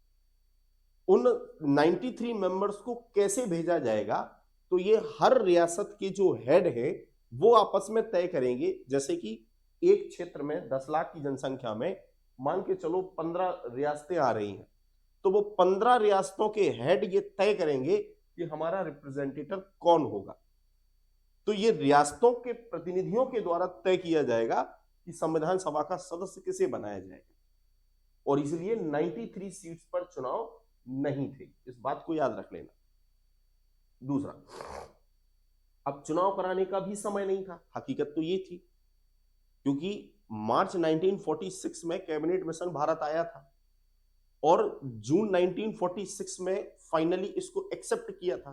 Speaker 1: उन 93 मेंबर्स को कैसे भेजा जाएगा, तो ये हर रियासत के जो हेड है वो आपस में तय करेंगे। जैसे कि एक क्षेत्र में 10 लाख की जनसंख्या में मान के चलो 15 रियासतें आ रही हैं, तो वो 15 रियासतों के हेड ये तय करेंगे कि हमारा रिप्रेजेंटेटिव कौन होगा। तो ये रियासतों के प्रतिनिधियों के द्वारा तय किया जाएगा कि संविधान सभा का सदस्य किसे बनाया जाएगा, और इसलिए 93 सीट्स पर चुनाव नहीं थे, इस बात को याद रख लेना। दूसरा, अब चुनाव कराने का भी समय नहीं था, हकीकत तो ये थी, क्योंकि मार्च 1946 में कैबिनेट मिशन भारत आया था और जून 1946 में फाइनली इसको एक्सेप्ट किया था।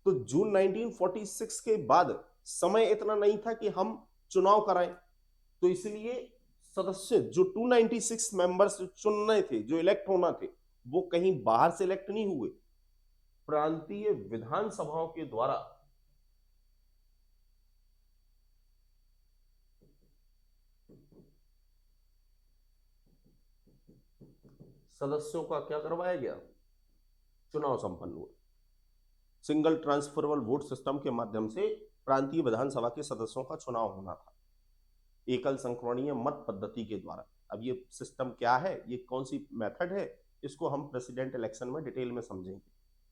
Speaker 1: तो जून 1946 के बाद समय इतना नहीं था कि हम चुनाव कराएं, तो इसलिए सदस्य जो 296 मेंबर्स चुनने थे, जो इलेक्ट होना थे, वो कहीं बाहर से इलेक्ट नहीं हुए, प्रांतीय विधानसभाओं के द्वारा सदस्यों का क्या करवाया गया, चुनाव संपन्न हुआ। सिंगल ट्रांसफरेबल वोट सिस्टम के माध्यम से प्रांतीय विधानसभा के सदस्यों का चुनाव होना था, एकल संक्रमणीय मत पद्धति के द्वारा। अब ये सिस्टम क्या है, ये कौन सी मेथड है, इसको हम प्रेसिडेंट इलेक्शन में डिटेल में समझेंगे।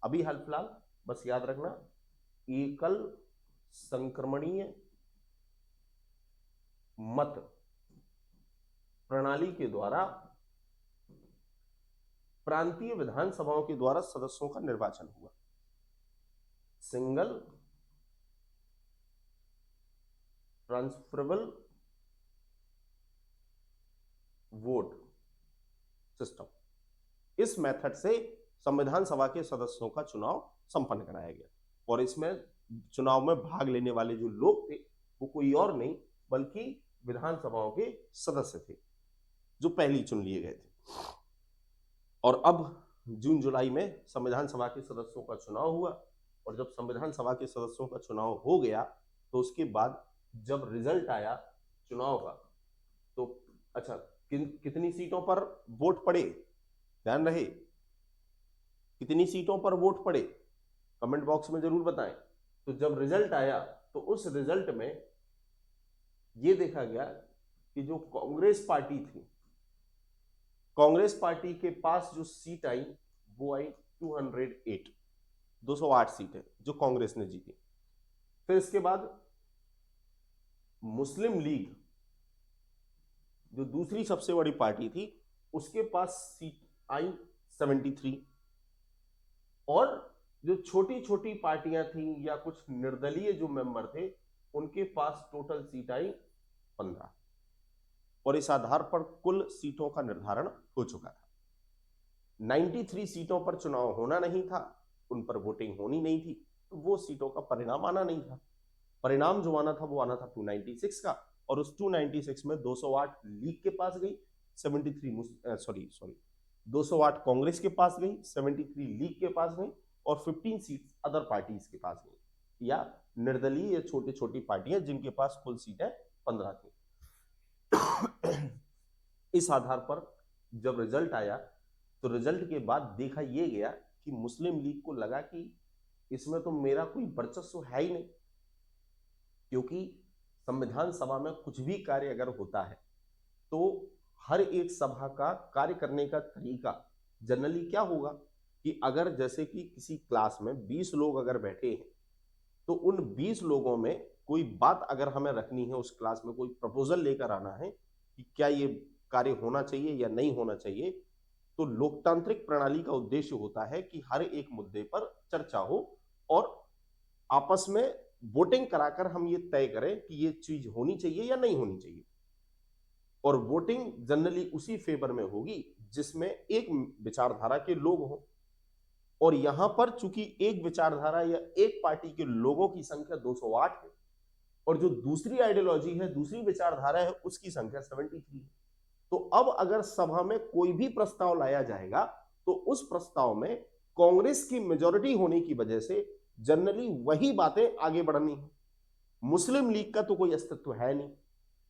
Speaker 1: अभी हाल फिलहाल बस याद रखना, एकल संक्रमणीय मत प्रणाली के द्वारा प्रांतीय विधानसभाओं के द्वारा सदस्यों का निर्वाचन हुआ। सिंगल ट्रांसफरेबल वोट सिस्टम, इस मेथड से संविधान सभा के सदस्यों का चुनाव संपन्न कराया गया। और इसमें चुनाव में भाग लेने वाले जो लोग थे वो कोई और नहीं बल्कि विधानसभाओं के सदस्य थे जो पहले चुन लिए गए थे। और अब जून जुलाई में संविधान सभा के सदस्यों का चुनाव हुआ, और जब संविधान सभा के सदस्यों का चुनाव हो गया तो उसके बाद जब रिजल्ट आया चुनाव का, तो अच्छा कितनी सीटों पर वोट पड़े, ध्यान रहे, कितनी सीटों पर वोट पड़े कमेंट बॉक्स में जरूर बताएं। तो जब रिजल्ट आया तो उस रिजल्ट में यह देखा गया कि जो कांग्रेस पार्टी थी, कांग्रेस पार्टी के पास जो सीट आई वो आई 208, 208 सीटें जो कांग्रेस ने जीती। फिर इसके बाद मुस्लिम लीग जो दूसरी सबसे बड़ी पार्टी थी उसके पास सीट आई 73, और जो छोटी छोटी पार्टियां थी या कुछ निर्दलीय जो मेंबर थे उनके पास टोटल सीट आई 15। और इस आधार पर कुल सीटों का निर्धारण हो चुका था। 93 सीटों पर चुनाव होना नहीं था, उन पर वोटिंग होनी नहीं थी, तो वो सीटों का परिणाम आना नहीं था। परिणाम जो आना था वो आना था 296 का, और उस 296 में 208 लीग के पास गई, 208 कांग्रेस के पास गई, 73 लीग के पास गई, और 15 सीट्स अदर पार्टीज के पास गई, या निर्दलीय या छोटी छोटी पार्टियां जिनके पास कुल सीटें 15 थी। इस आधार पर जब रिजल्ट आया तो रिजल्ट के बाद देखा यह गया कि मुस्लिम लीग को लगा कि इसमें तो मेरा कोई वर्चस्व है ही नहीं, क्योंकि संविधान सभा में कुछ भी कार्य अगर होता है तो हर एक सभा का कार्य करने का तरीका जनरली क्या होगा कि अगर जैसे कि किसी क्लास में 20 लोग अगर बैठे हैं तो उन 20 लोगों में कोई बात अगर हमें रखनी है, उस क्लास में कोई प्रपोजल लेकर आना है कि क्या ये कार्य होना चाहिए या नहीं होना चाहिए, तो लोकतांत्रिक प्रणाली का उद्देश्य होता है कि हर एक मुद्दे पर चर्चा हो और आपस में वोटिंग कराकर हम ये तय करें कि ये चीज होनी चाहिए या नहीं होनी चाहिए। और वोटिंग जनरली उसी फेवर में होगी जिसमें एक विचारधारा के लोग हों, और यहां पर चूंकि एक विचारधारा या एक पार्टी के लोगों की संख्या 208 है और जो दूसरी आइडियोलॉजी है, दूसरी विचारधारा है, उसकी संख्या 73 है, तो अब अगर सभा में कोई भी प्रस्ताव लाया जाएगा तो उस प्रस्ताव में कांग्रेस की मेजॉरिटी होने की वजह से जनरली वही बातें आगे बढ़नी है। मुस्लिम लीग का तो कोई अस्तित्व है नहीं,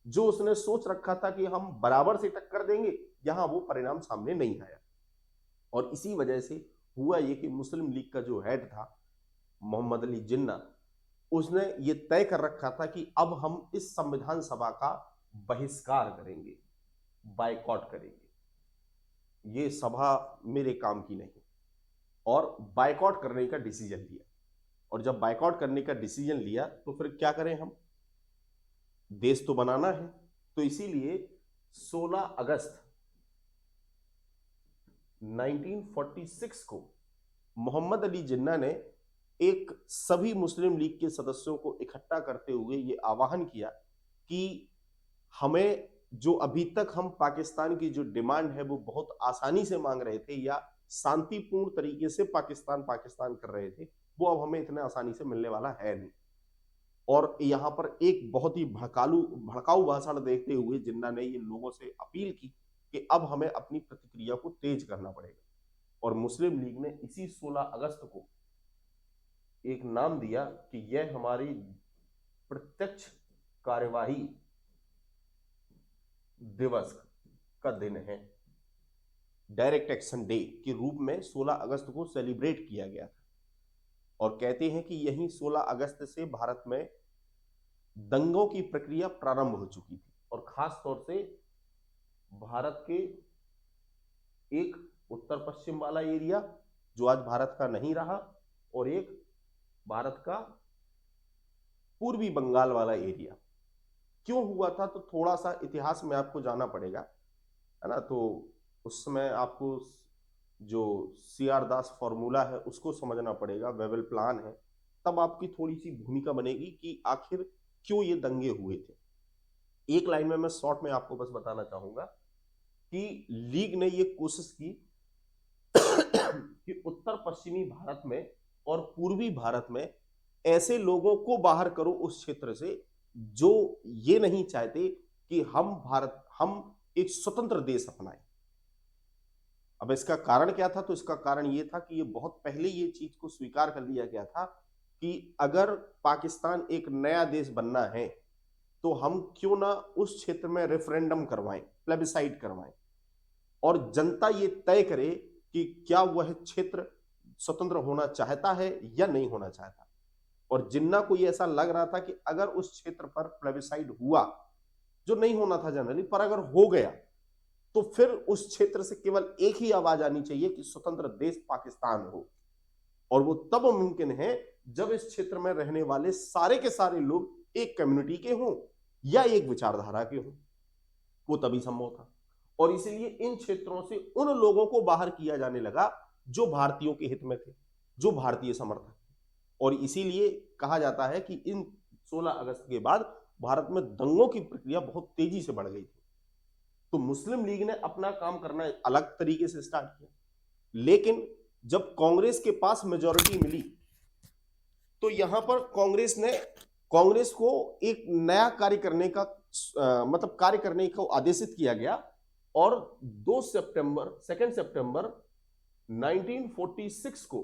Speaker 1: जो उसने सोच रखा था कि हम बराबर से टक्कर देंगे, यहां वो परिणाम सामने नहीं आया। और इसी वजह से हुआ ये कि मुस्लिम लीग का जो हेड था मोहम्मद अली जिन्ना, उसने ये तय कर रखा था कि अब हम इस संविधान सभा का बहिष्कार करेंगे, बायकॉट करेंगे, ये सभा मेरे काम की नहीं, और बायकॉट करने का डिसीजन लिया। और जब बायकॉट करने का डिसीजन लिया तो फिर क्या करें, हम देश तो बनाना है, तो इसीलिए 16 अगस्त 1946 को मोहम्मद अली जिन्ना ने एक सभी मुस्लिम लीग के सदस्यों को इकट्ठा करते हुए ये आह्वान किया कि हमें जो अभी तक हम पाकिस्तान की जो डिमांड है वो बहुत आसानी से मांग रहे थे या शांतिपूर्ण तरीके से पाकिस्तान कर रहे थे, वो अब हमें इतने आसानी से मिलने वाला है नहीं। और यहां पर एक बहुत ही भड़काऊ भाषण देते हुए जिन्ना ने ये लोगों से अपील की कि अब हमें अपनी प्रतिक्रिया को तेज करना पड़ेगा। और मुस्लिम लीग ने इसी 16 अगस्त को एक नाम दिया कि यह हमारी प्रत्यक्ष कार्यवाही दिवस का दिन है, डायरेक्ट एक्शन डे के रूप में 16 अगस्त को सेलिब्रेट किया गया था। और कहते हैं कि यही 16 अगस्त से भारत में दंगों की प्रक्रिया प्रारंभ हो चुकी थी, और खास तौर से भारत के एक उत्तर पश्चिम वाला एरिया जो आज भारत का नहीं रहा, और एक भारत का पूर्वी बंगाल वाला एरिया। क्यों हुआ था तो थोड़ा सा इतिहास में आपको जाना पड़ेगा, है ना। तो उस समय आपको जो CR दास फॉर्मूला है उसको समझना पड़ेगा, वेबल प्लान है, तब आपकी थोड़ी सी भूमिका बनेगी कि आखिर क्यों ये दंगे हुए थे। एक लाइन में मैं शॉर्ट में आपको बस बताना चाहूंगा कि लीग ने ये कोशिश की कि उत्तर पश्चिमी भारत में और पूर्वी भारत में ऐसे लोगों को बाहर करो उस क्षेत्र से जो ये नहीं चाहते कि हम एक स्वतंत्र देश अपनाएं। अब इसका कारण क्या था? तो इसका कारण ये था कि ये बहुत पहले ये चीज को स्वीकार कर लिया गया था कि अगर पाकिस्तान एक नया देश बनना है तो हम क्यों ना उस क्षेत्र में रेफरेंडम करवाएं, प्लेबिसाइड करवाएं, और जनता ये तय करे कि क्या वह क्षेत्र स्वतंत्र होना चाहता है या नहीं होना चाहता। और जिन्ना को ये ऐसा लग रहा था कि अगर उस क्षेत्र पर प्लेबिसाइड हुआ, जो नहीं होना था जनरली, पर अगर हो गया तो फिर उस क्षेत्र से केवल एक ही आवाज आनी चाहिए कि स्वतंत्र देश पाकिस्तान हो। और वो तब मुमकिन है जब इस क्षेत्र में रहने वाले सारे के सारे लोग एक कम्युनिटी के हों या एक विचारधारा के हों, वो तभी संभव था। और इसीलिए इन क्षेत्रों से उन लोगों को बाहर किया जाने लगा जो भारतीयों के हित में थे, जो भारतीय समर्थक थे। और इसीलिए कहा जाता है कि इन 16 अगस्त के बाद भारत में दंगों की प्रक्रिया बहुत तेजी से बढ़ गई थी। तो मुस्लिम लीग ने अपना काम करना अलग तरीके से स्टार्ट किया, लेकिन जब कांग्रेस के पास मेजॉरिटी मिली तो यहां पर कांग्रेस को एक नया कार्य करने का कार्य करने को आदेशित किया गया। और 2 सितंबर 1946 को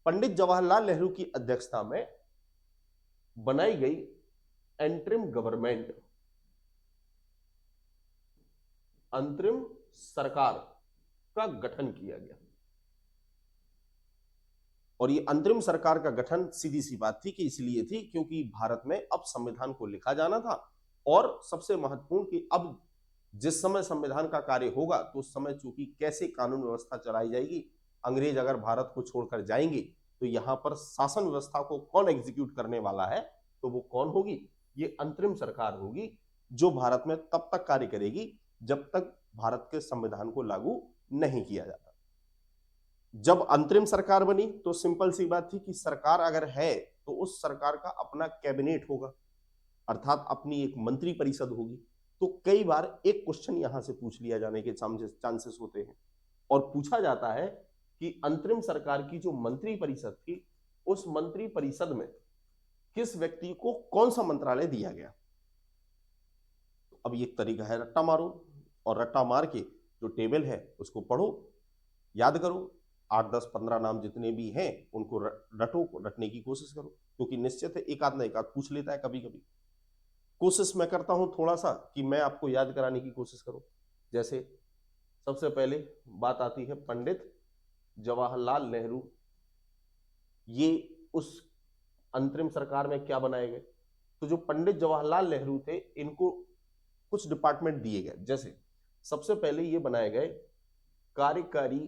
Speaker 1: पंडित जवाहरलाल नेहरू की अध्यक्षता में बनाई गई एंटरिम गवर्नमेंट, अंतरिम सरकार का गठन किया गया। और ये अंतरिम सरकार का गठन सीधी सी बात थी कि इसलिए थी क्योंकि भारत में अब संविधान को लिखा जाना था। और सबसे महत्वपूर्ण कि अब जिस समय संविधान का कार्य होगा तो उस समय चूंकि कैसे कानून व्यवस्था चलाई जाएगी, अंग्रेज अगर भारत को छोड़कर जाएंगे तो यहां पर शासन व्यवस्था को कौन एग्जीक्यूट करने वाला है, तो वो कौन होगी? ये अंतरिम सरकार होगी जो भारत में तब तक कार्य करेगी जब तक भारत के संविधान को लागू नहीं किया जाता। जब अंतरिम सरकार बनी तो सिंपल सी बात थी कि सरकार अगर है तो उस सरकार का अपना कैबिनेट होगा, अर्थात अपनी एक मंत्री परिषद होगी। तो कई बार एक क्वेश्चन यहां से पूछ लिया जाने के चांसेस होते हैं, और पूछा जाता है कि अंतरिम सरकार की जो मंत्री परिषद थी उस मंत्री परिषद में किस व्यक्ति को कौन सा मंत्रालय दिया गया। अब ये एक तरीका है रट्टा मारो, और रट्टा मार के जो टेबल है उसको पढ़ो, याद करो, 8, 10, 15 नाम जितने भी हैं उनको रटने की कोशिश करो, क्योंकि निश्चित है एक आध पूछ लेता है कभी कभी। कोशिश मैं करता हूं थोड़ा सा कि मैं आपको याद कराने की कोशिश करूं। जैसे सबसे पहले बात आती है पंडित जवाहरलाल नेहरू, ये उस अंतरिम सरकार में क्या बनाए गए? तो जो पंडित जवाहरलाल नेहरू थे इनको कुछ डिपार्टमेंट दिए गए। जैसे सबसे पहले ये बनाए गए कार्यकारी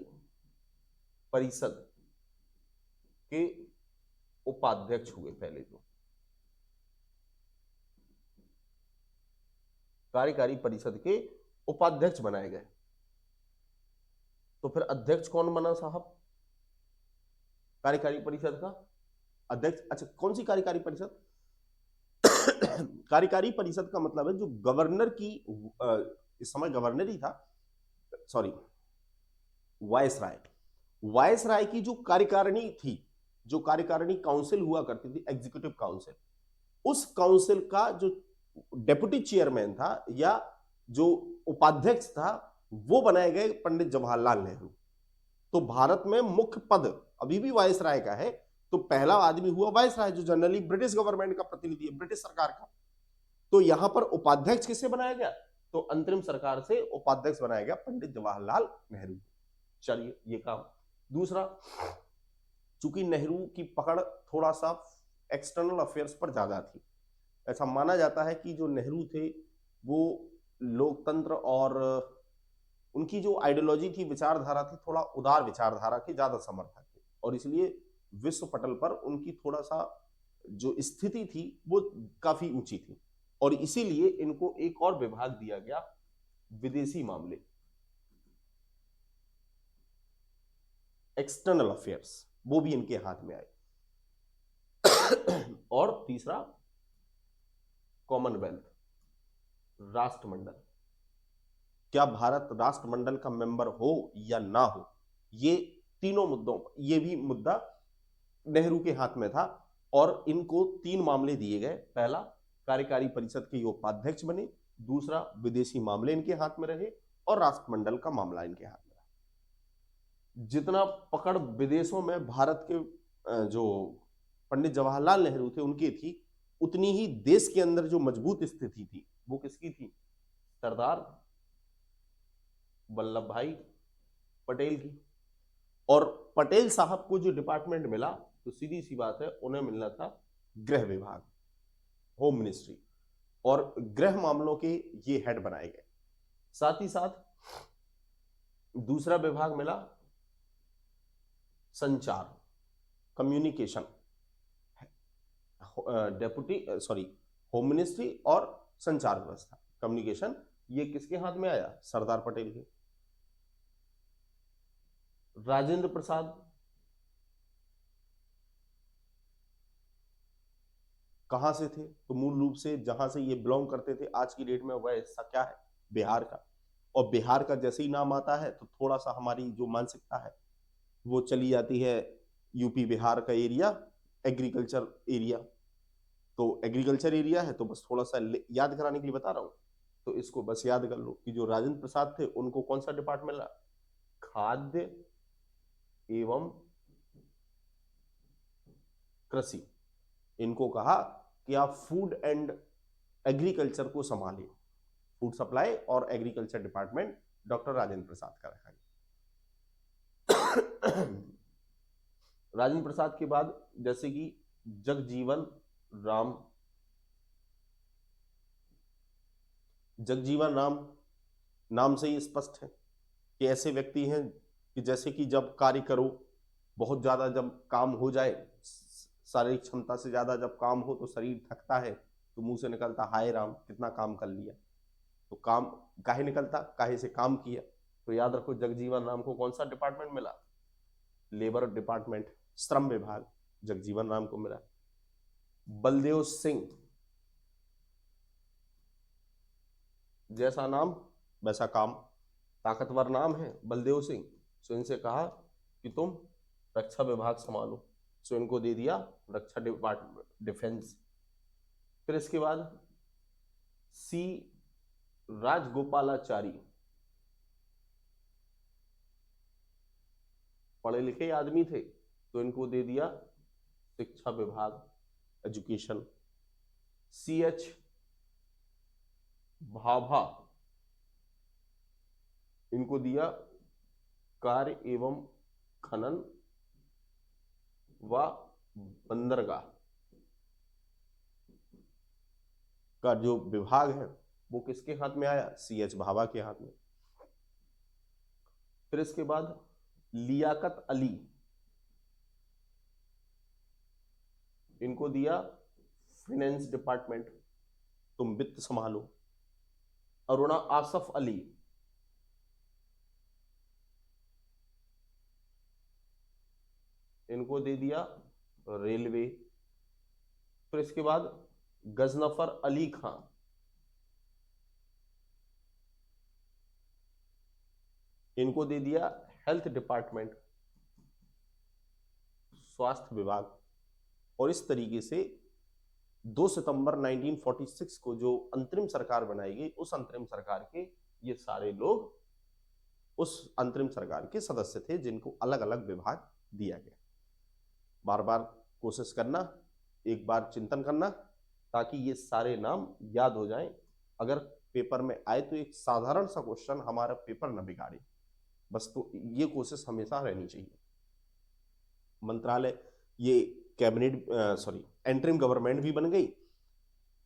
Speaker 1: परिषद के उपाध्यक्ष हुए। पहले तो कार्यकारी परिषद के उपाध्यक्ष बनाए गए। तो फिर अध्यक्ष कौन बना साहब? कार्यकारी परिषद का अध्यक्ष। अच्छा, कौन सी कार्यकारी परिषद? कार्यकारी परिषद का मतलब है जो गवर्नर की, इस समय गवर्नर ही था, सॉरी, वायसराय की जो कार्यकारिणी थी, जो कार्यकारिणी काउंसिल हुआ करती थी, एग्जीक्यूटिव काउंसिल, उस काउंसिल का जो डेप्यूटी चेयरमैन था या जो उपाध्यक्ष था वो बनाए गए पंडित जवाहरलाल नेहरू। तो भारत में मुख्य पद अभी भी वायसराय का है। तो पहला आदमी हुआ वायसराय, जो जनरली ब्रिटिश गवर्नमेंट का प्रतिनिधि है, ब्रिटिश सरकार का। तो यहां पर उपाध्यक्ष किसे बनाया गया? तो अंतरिम सरकार से उपाध्यक्ष बनाया गया पंडित जवाहरलाल नेहरू। चलिए, ये काम। दूसरा, चूंकि नेहरू की पकड़ थोड़ा सा एक्सटर्नल अफेयर्स पर ज्यादा थी, ऐसा माना जाता है कि जो नेहरू थे वो लोकतंत्र और उनकी जो आइडियोलॉजी थी, विचारधारा थी, थोड़ा उदार विचारधारा के ज्यादा समर्थक थे। और इसलिए विश्व पटल पर उनकी थोड़ा सा जो स्थिति थी वो काफी ऊंची थी। और इसीलिए इनको एक और विभाग दिया गया, विदेशी मामले, एक्सटर्नल अफेयर्स, वो भी इनके हाथ में आए। और तीसरा, कॉमनवेल्थ, राष्ट्रमंडल। क्या भारत राष्ट्रमंडल का मेंबर हो या ना हो, ये तीनों मुद्दों, ये भी मुद्दा नेहरू के हाथ में था और इनको 3 मामले दिए गए। पहला, कार्यकारी परिषद के ये उपाध्यक्ष बने, दूसरा विदेशी मामले इनके हाथ में रहे और राष्ट्रमंडल का मामला इनके हाथ में रहा। जितना पकड़ विदेशों में भारत के जो पंडित जवाहरलाल नेहरू थे उनकी थी, उतनी ही देश के अंदर जो मजबूत स्थिति थी वो किसकी थी? सरदार वल्लभ भाई पटेल की। और पटेल साहब को जो डिपार्टमेंट मिला तो सीधी सी बात है उन्हें मिलना था गृह विभाग, होम मिनिस्ट्री, और गृह मामलों के ये हेड बनाए गए। साथ ही साथ दूसरा विभाग मिला संचार, कम्युनिकेशन, होम मिनिस्ट्री और संचार व्यवस्था, कम्युनिकेशन, ये किसके हाथ में आया? सरदार पटेल के। राजेंद्र प्रसाद कहां से थे? तो मूल रूप से जहां से ये बिलोंग करते थे आज की डेट में वह हिस्सा क्या है? बिहार का। और बिहार का जैसे ही नाम आता है तो थोड़ा सा हमारी जो मानसिकता है वो चली जाती है यूपी बिहार का एरिया, एग्रीकल्चर एरिया। तो एग्रीकल्चर एरिया है तो बस थोड़ा सा याद कराने के लिए बता रहा हूं, तो इसको बस याद कर लो कि जो राजेंद्र प्रसाद थे उनको कौन सा डिपार्टमेंट मिला? खाद्य एवं कृषि। इनको कहा कि आप फूड एंड एग्रीकल्चर को संभालिए, फूड सप्लाई और agriculture department doctor Rajendra Prasad का रखा गया। राजेंद्र प्रसाद के बाद जैसे कि जगजीवन राम, जगजीवन राम नाम से ही स्पष्ट है कि ऐसे व्यक्ति हैं कि जैसे कि जब कार्य करो, बहुत ज्यादा जब काम हो जाए, शारीरिक क्षमता से ज्यादा जब काम हो तो शरीर थकता है तो मुंह से निकलता हाय राम कितना काम कर लिया। तो काम काहे निकलता? काहे से काम किया। तो याद रखो जगजीवन राम को कौन सा डिपार्टमेंट मिला? लेबर डिपार्टमेंट, श्रम विभाग जगजीवन राम को मिला। बलदेव सिंह, जैसा नाम वैसा काम, ताकतवर नाम है बलदेव सिंह, तो इनसे कहा कि तुम रक्षा विभाग संभालो, सो इनको दे दिया रक्षा डिपार्टमेंट, डिफेंस। फिर इसके बाद सी राजगोपालाचारी, पढ़े लिखे आदमी थे तो इनको दे दिया शिक्षा विभाग, एजुकेशन। सी एच भाभा, इनको दिया कार्य एवं खनन व बंदरगाह का जो विभाग है वो किसके हाथ में आया? सी एच भाभा के हाथ में। फिर इसके बाद लियाकत अली, इनको दिया फाइनेंस डिपार्टमेंट, तुम वित्त संभालो। अरुणा आसफ अली, इनको दे दिया रेलवे। फिर इसके बाद गजनफर अली खां, इनको दे दिया हेल्थ डिपार्टमेंट, स्वास्थ्य विभाग। और इस तरीके से 2 सितंबर 1946 को जो अंतरिम सरकार बनाई गई, उस अंतरिम सरकार के ये सारे लोग उस अंतरिम सरकार के सदस्य थे जिनको अलग अलग विभाग दिया गया। बार बार कोशिश करना, एक बार चिंतन करना, ताकि ये सारे नाम याद हो जाएं। अगर पेपर में आए तो एक साधारण सा क्वेश्चन हमारा पेपर न बिगाड़े, बस तो ये कोशिश हमेशा रहनी चाहिए। मंत्रालय, ये कैबिनेट एंटरिम गवर्नमेंट भी बन गई।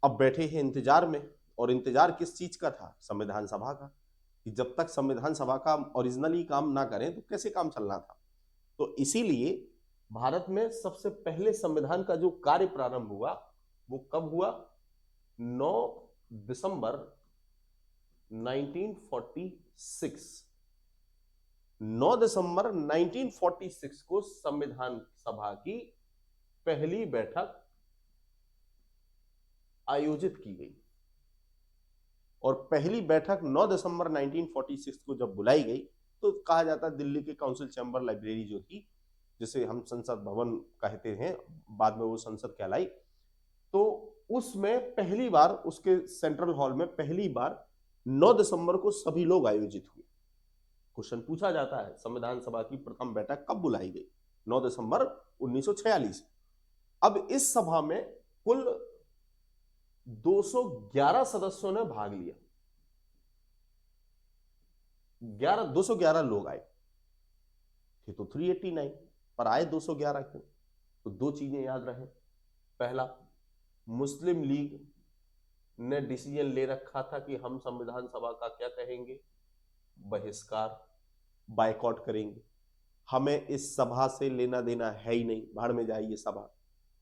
Speaker 1: अब बैठे हैं इंतजार में, और इंतजार किस चीज का था? संविधान सभा का, कि जब तक संविधान सभा का ओरिजिनली काम ना करें तो कैसे काम चलना था। तो इसीलिए भारत में सबसे पहले संविधान का जो कार्य प्रारंभ हुआ वो कब हुआ? 9 दिसंबर 1946। 9 दिसंबर 1946 को संविधान सभा की पहली बैठक आयोजित की गई। और पहली बैठक 9 दिसंबर 1946 को जब बुलाई गई तो कहा जाता है दिल्ली के काउंसिल चैम्बर लाइब्रेरी जो थी, जिसे हम संसद भवन कहते हैं, बाद में वो संसद कहलाई, तो उसमें पहली बार, उसके सेंट्रल हॉल में पहली बार 9 दिसंबर को सभी लोग आयोजित हुए। क्वेश्चन पूछा जाता है संविधान सभा की प्रथम बैठक कब बुलाई गई? 9 दिसंबर 1946। अब इस सभा में कुल 211 सदस्यों ने भाग लिया। 211 लोग आए थे, तो 389 पर आए 211 क्यों? तो दो चीजें याद रहे। पहला, मुस्लिम लीग ने डिसीजन ले रखा था कि हम संविधान सभा का क्या कहेंगे, बहिष्कार, बायकॉट करेंगे, हमें इस सभा से लेना देना है ही नहीं, भाड़ में जाए ये सभा।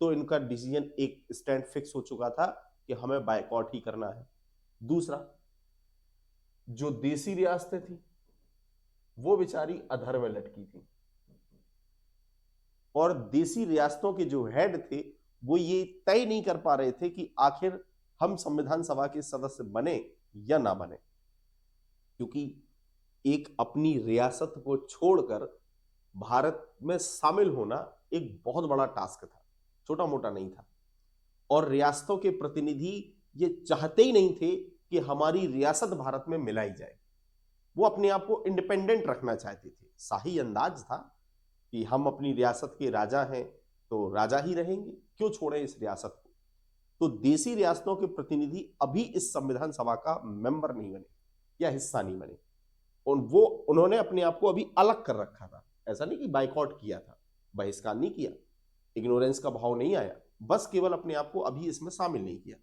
Speaker 1: तो इनका डिसीजन, एक स्टैंड फिक्स हो चुका था कि हमें बायकॉट ही करना है। दूसरा, जो देसी रियासतें थी वो बेचारी अधर में लटकी थी, और देसी रियासतों के जो हेड थे वो ये तय नहीं कर पा रहे थे कि आखिर हम संविधान सभा के सदस्य बने या ना बने, क्योंकि एक अपनी रियासत को छोड़कर भारत में शामिल होना एक बहुत बड़ा टास्क था, छोटा मोटा नहीं था। और रियासतों के प्रतिनिधि ये चाहते ही नहीं थे कि हमारी रियासत भारत में मिलाई जाए, वो अपने आप को इंडिपेंडेंट रखना चाहते थे। शाही अंदाज था कि हम अपनी रियासत के राजा हैं तो राजा ही रहेंगे, क्यों छोड़ें इस रियासत को। तो देसी रियासतों के प्रतिनिधि अभी इस संविधान सभा का मेंबर नहीं बने या हिस्सा नहीं बने, और वो उन्होंने अपने आप को अभी अलग कर रखा था। ऐसा नहीं कि बाइकआउट किया था, बहिष्कार नहीं किया, इग्नोरेंस का भाव नहीं आया, बस केवल अपने आप को अभी इसमें शामिल नहीं किया।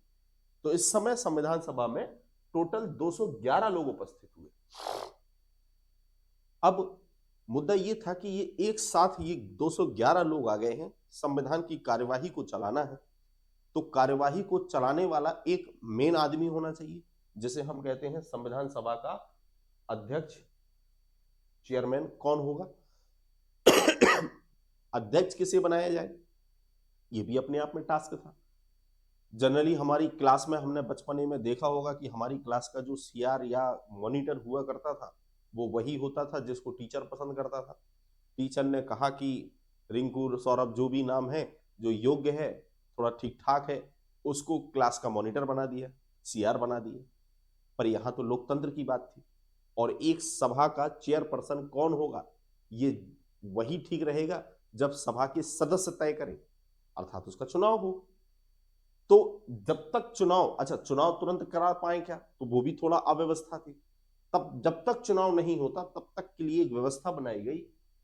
Speaker 1: तो इस समय संविधान सभा में टोटल 211 लोग उपस्थित हुए। अब मुद्दा ये था कि ये एक साथ ये 211 लोग आ गए हैं, संविधान की कार्यवाही को चलाना है, तो कार्यवाही को चलाने वाला एक मेन आदमी होना चाहिए, जिसे हम कहते हैं संविधान सभा का अध्यक्ष, चेयरमैन। कौन होगा? अध्यक्ष किसे बनाया जाए, ये भी अपने आप में टास्क था। जनरली हमारी क्लास में हमने बचपने में देखा होगा कि हमारी क्लास का जो सीआर या मॉनिटर हुआ करता था वो वही होता था जिसको टीचर पसंद करता था। टीचर ने कहा कि रिंकू, सौरभ, जो भी नाम है, जो योग्य है, थोड़ा ठीक ठाक है, उसको क्लास का मॉनिटर बना दिया, सीआर बना दिया। पर यहां तो लोकतंत्र की बात थी, और एक सभा का चेयरपर्सन कौन होगा ये वही ठीक रहेगा जब सभा के सदस्य तय करें, अर्थात उसका चुनाव हो। तो जब तक चुनाव, अच्छा चुनाव तुरंत करा पाए क्या, तो वो भी थोड़ा अव्यवस्था थी। तब जब तक चुनाव नहीं होता तब तक के लिए एक व्यवस्था बनाई गई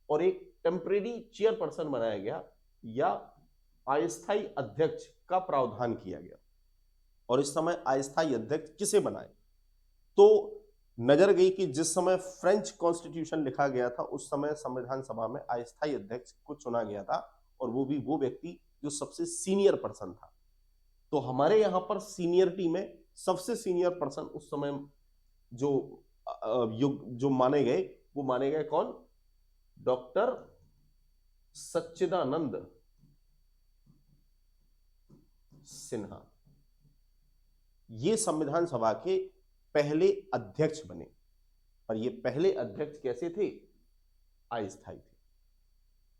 Speaker 1: और एक टेम्परेरी चेयरपर्सन बनाया गया या अस्थायी अध्यक्ष का प्रावधान किया गया। और इस समय अस्थायी अध्यक्ष किसे बनाए, तो नजर गई कि जिस समय फ्रेंच कॉन्स्टिट्यूशन लिखा गया था उस समय संविधान सभा में अस्थायी अध्यक्ष को चुना गया था, और वो भी वो व्यक्ति जो सबसे सीनियर पर्सन था। तो हमारे यहां पर सीनियरिटी में सबसे सीनियर पर्सन उस समय जो युग जो माने गए, वो माने गए कौन? डॉक्टर सच्चिदानंद सिन्हा। ये संविधान सभा के पहले अध्यक्ष बने। पर ये पहले अध्यक्ष कैसे थे? अस्थायी थे।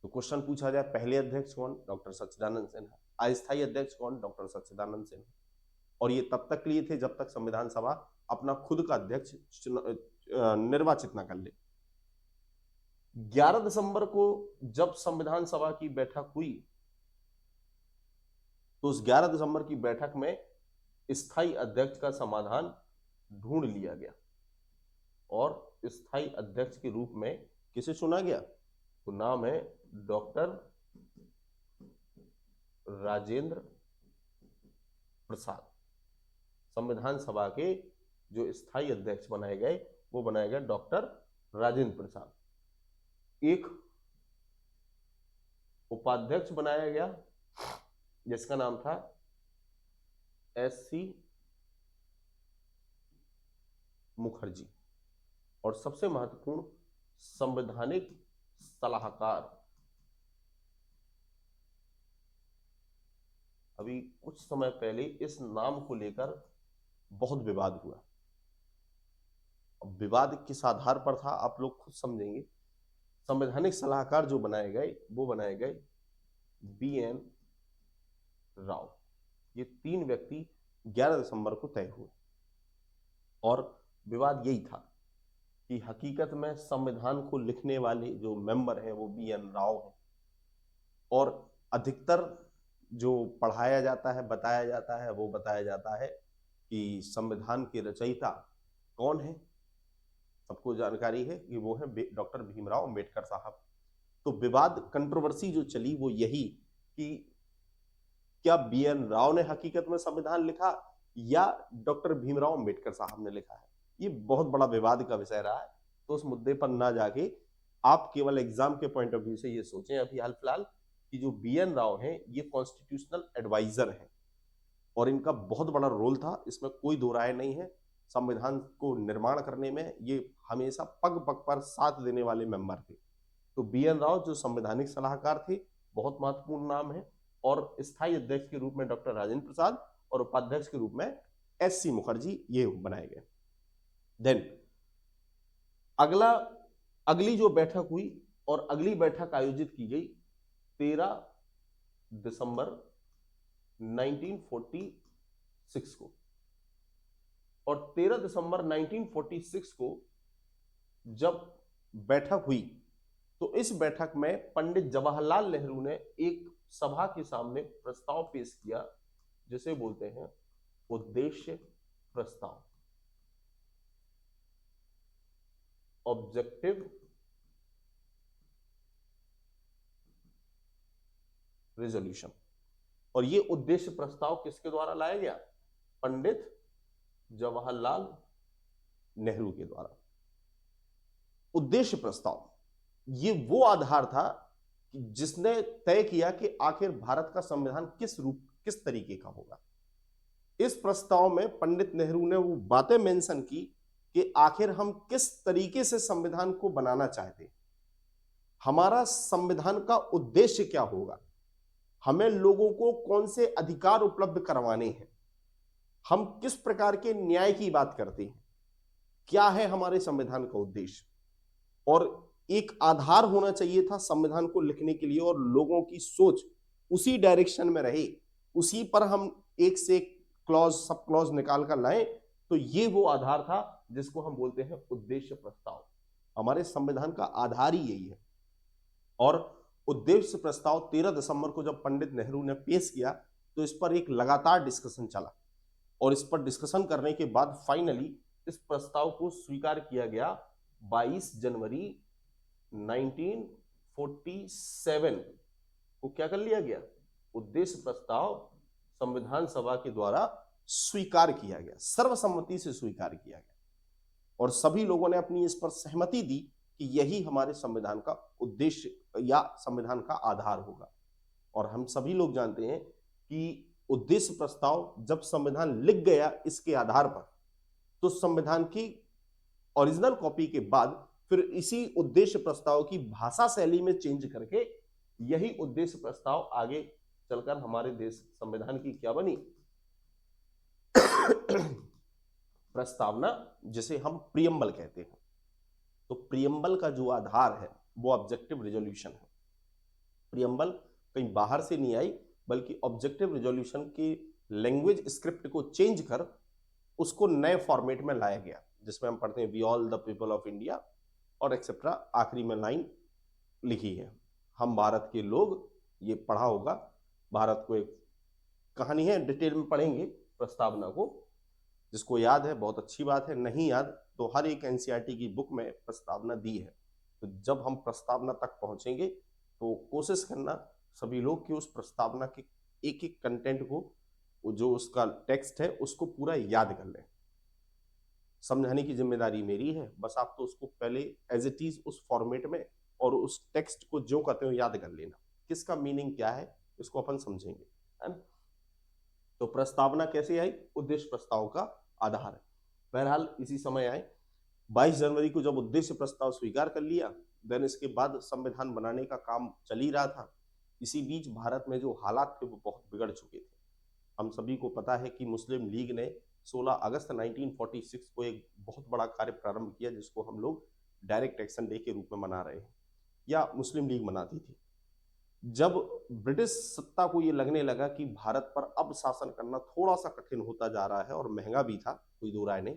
Speaker 1: तो क्वेश्चन पूछा जाए, पहले अध्यक्ष कौन? डॉक्टर सच्चिदानंद सिन्हा। अस्थायी अध्यक्ष कौन? डॉक्टर सच्चिदानंद सिन्हा। और ये तब तक लिए थे जब तक संविधान सभा अपना खुद का अध्यक्ष निर्वाचित ना कर ले। 11 दिसंबर को जब संविधान सभा की बैठक हुई तो उस 11 दिसंबर की बैठक में स्थायी अध्यक्ष का समाधान ढूंढ लिया गया, और स्थायी अध्यक्ष के रूप में किसे चुना गया? तो नाम है डॉक्टर राजेंद्र प्रसाद। संविधान सभा के जो स्थायी अध्यक्ष बनाए गए वो बनाए गए डॉक्टर राजेंद्र प्रसाद। एक उपाध्यक्ष बनाया गया जिसका नाम था एस.सी. मुखर्जी, और सबसे महत्वपूर्ण संवैधानिक सलाहकार। अभी कुछ समय पहले इस नाम को लेकर बहुत विवाद हुआ, अब विवाद किस आधार पर था आप लोग खुद समझेंगे। संवैधानिक सलाहकार जो बनाए गए वो बनाए गए BN राव। ये 3 व्यक्ति 11 दिसंबर को तय हुए और विवाद यही था कि हकीकत में संविधान को लिखने वाले जो मेंबर हैं वो BN राव हैं और अधिकतर जो पढ़ाया जाता है बताया जाता है वो बताया जाता है कि संविधान के रचयिता कौन है। सबको जानकारी है कि वो है डॉक्टर भीमराव अंबेडकर साहब। तो विवाद कंट्रोवर्सी जो चली वो यही कि क्या BN राव ने हकीकत में संविधान लिखा या डॉक्टर भीमराव अंबेडकर साहब ने लिखा है। ये बहुत बड़ा विवाद का विषय रहा है। तो उस मुद्दे पर ना जाके आप केवल एग्जाम के पॉइंट ऑफ व्यू से ये सोचें अभी हाल फिलहाल कि जो BN राव हैं ये कॉन्स्टिट्यूशनल एडवाइजर हैं और इनका बहुत बड़ा रोल था, इसमें कोई दो राय नहीं है। संविधान को निर्माण करने में ये हमेशा पग पग पर साथ देने वाले मेंबर थे। तो BN राव जो संवैधानिक सलाहकार थे, बहुत महत्वपूर्ण नाम है, और स्थायी अध्यक्ष के रूप में डॉक्टर राजेंद्र प्रसाद और उपाध्यक्ष के रूप में SC मुखर्जी ये बनाए गए। देन अगली जो बैठक हुई और अगली बैठक आयोजित की गई 13 दिसंबर 1946 को। और 13 दिसंबर 1946 को जब बैठक हुई तो इस बैठक में पंडित जवाहरलाल नेहरू ने एक सभा के सामने प्रस्ताव पेश किया जिसे बोलते हैं उद्देश्य प्रस्ताव, ऑब्जेक्टिव रेजोल्यूशन। और ये उद्देश्य प्रस्ताव किसके द्वारा लाया गया? पंडित जवाहरलाल नेहरू के द्वारा। उद्देश्य प्रस्ताव ये वो आधार था जिसने तय किया कि आखिर भारत का संविधान किस तरीके का होगा। इस प्रस्ताव में पंडित नेहरू ने वो बातें मेंशन की कि आखिर हम किस तरीके से संविधान को बनाना चाहते हैं, हमारा संविधान का उद्देश्य क्या होगा, हमें लोगों को कौन से अधिकार उपलब्ध करवाने हैं, हम किस प्रकार के न्याय की बात करते हैं, क्या है हमारे संविधान का उद्देश्य। और एक आधार होना चाहिए था संविधान को लिखने के लिए और लोगों की सोच उसी डायरेक्शन में रहे, उसी पर हम एक से एक क्लॉज सब क्लॉज निकाल कर लाएं। तो ये वो आधार था जिसको हम बोलते हैं उद्देश्य प्रस्ताव। हमारे संविधान का आधार ही यही है। और उद्देश्य प्रस्ताव 13 दिसंबर को जब पंडित नेहरू ने पेश किया तो इस पर एक लगातार डिस्कशन चला और इस पर डिस्कशन करने के बाद फाइनली इस प्रस्ताव को स्वीकार किया गया 22 जनवरी 1947 को। क्या कर लिया गया? उद्देश्य प्रस्ताव संविधान सभा के द्वारा स्वीकार किया गया, सर्वसम्मति से स्वीकार किया गया और सभी लोगों ने अपनी इस पर सहमति दी कि यही हमारे संविधान का उद्देश्य या संविधान का आधार होगा। और हम सभी लोग जानते हैं कि उद्देश्य प्रस्ताव जब संविधान लिख गया इसके आधार पर, तो संविधान की ओरिजिनल कॉपी के बाद फिर इसी उद्देश्य प्रस्ताव की भाषा शैली में चेंज करके यही उद्देश्य प्रस्ताव आगे चलकर हमारे देश संविधान की क्या बनी? प्रस्तावना, जिसे हम प्रियम्बल कहते हैं। तो प्रियम्बल का जो आधार है वो ऑब्जेक्टिव रिजोल्यूशन है। प्रियम्बल कहीं बाहर से नहीं आई, बल्कि ऑब्जेक्टिव रिजोल्यूशन की लैंग्वेज स्क्रिप्ट को चेंज कर उसको नए फॉर्मेट में लाया गया, जिसमें हम पढ़ते हैं we all the people of India और एक्सेट्रा, आखिरी में लाइन लिखी है हम भारत के लोग। ये पढ़ा होगा, भारत को एक कहानी है, डिटेल में पढ़ेंगे प्रस्तावना को। जिसको याद है बहुत अच्छी बात है, नहीं याद तो हर एक NCERT की बुक में प्रस्तावना दी है। तो जब हम प्रस्तावना तक पहुंचेंगे तो कोशिश करना सभी लोग कि उस प्रस्तावना के एक एक कंटेंट को, जो उसका टेक्स्ट है उसको पूरा याद कर लें। समझाने की जिम्मेदारी मेरी है, बस आप तो उसको पहले एज इट इज उस फॉर्मेट में और उस टेक्स्ट को जो कहते हो याद कर लेना, किसका मीनिंग क्या है इसको अपन समझेंगे, है ना। तो प्रस्तावना कैसे आई? उद्देश्य प्रस्ताव का आधार है। बहरहाल इसी समय आए 22 जनवरी को जब उद्देश्य प्रस्ताव स्वीकार कर लिया, देन इसके बाद संविधान बनाने का काम चल ही रहा था। इसी बीच भारत में जो हालात थे वो बहुत बिगड़ चुके थे। हम सभी को पता है कि मुस्लिम लीग ने 16 अगस्त 1946 को एक बहुत बड़ा कार्य प्रारंभ किया, जिसको हम लोग डायरेक्ट एक्शन डे के रूप में मना रहे हैं, या मुस्लिम लीग मनाती थी। जब ब्रिटिश सत्ता को ये लगने लगा कि भारत पर अब शासन करना थोड़ा सा कठिन होता जा रहा है और महंगा भी था, कोई दो राय नहीं,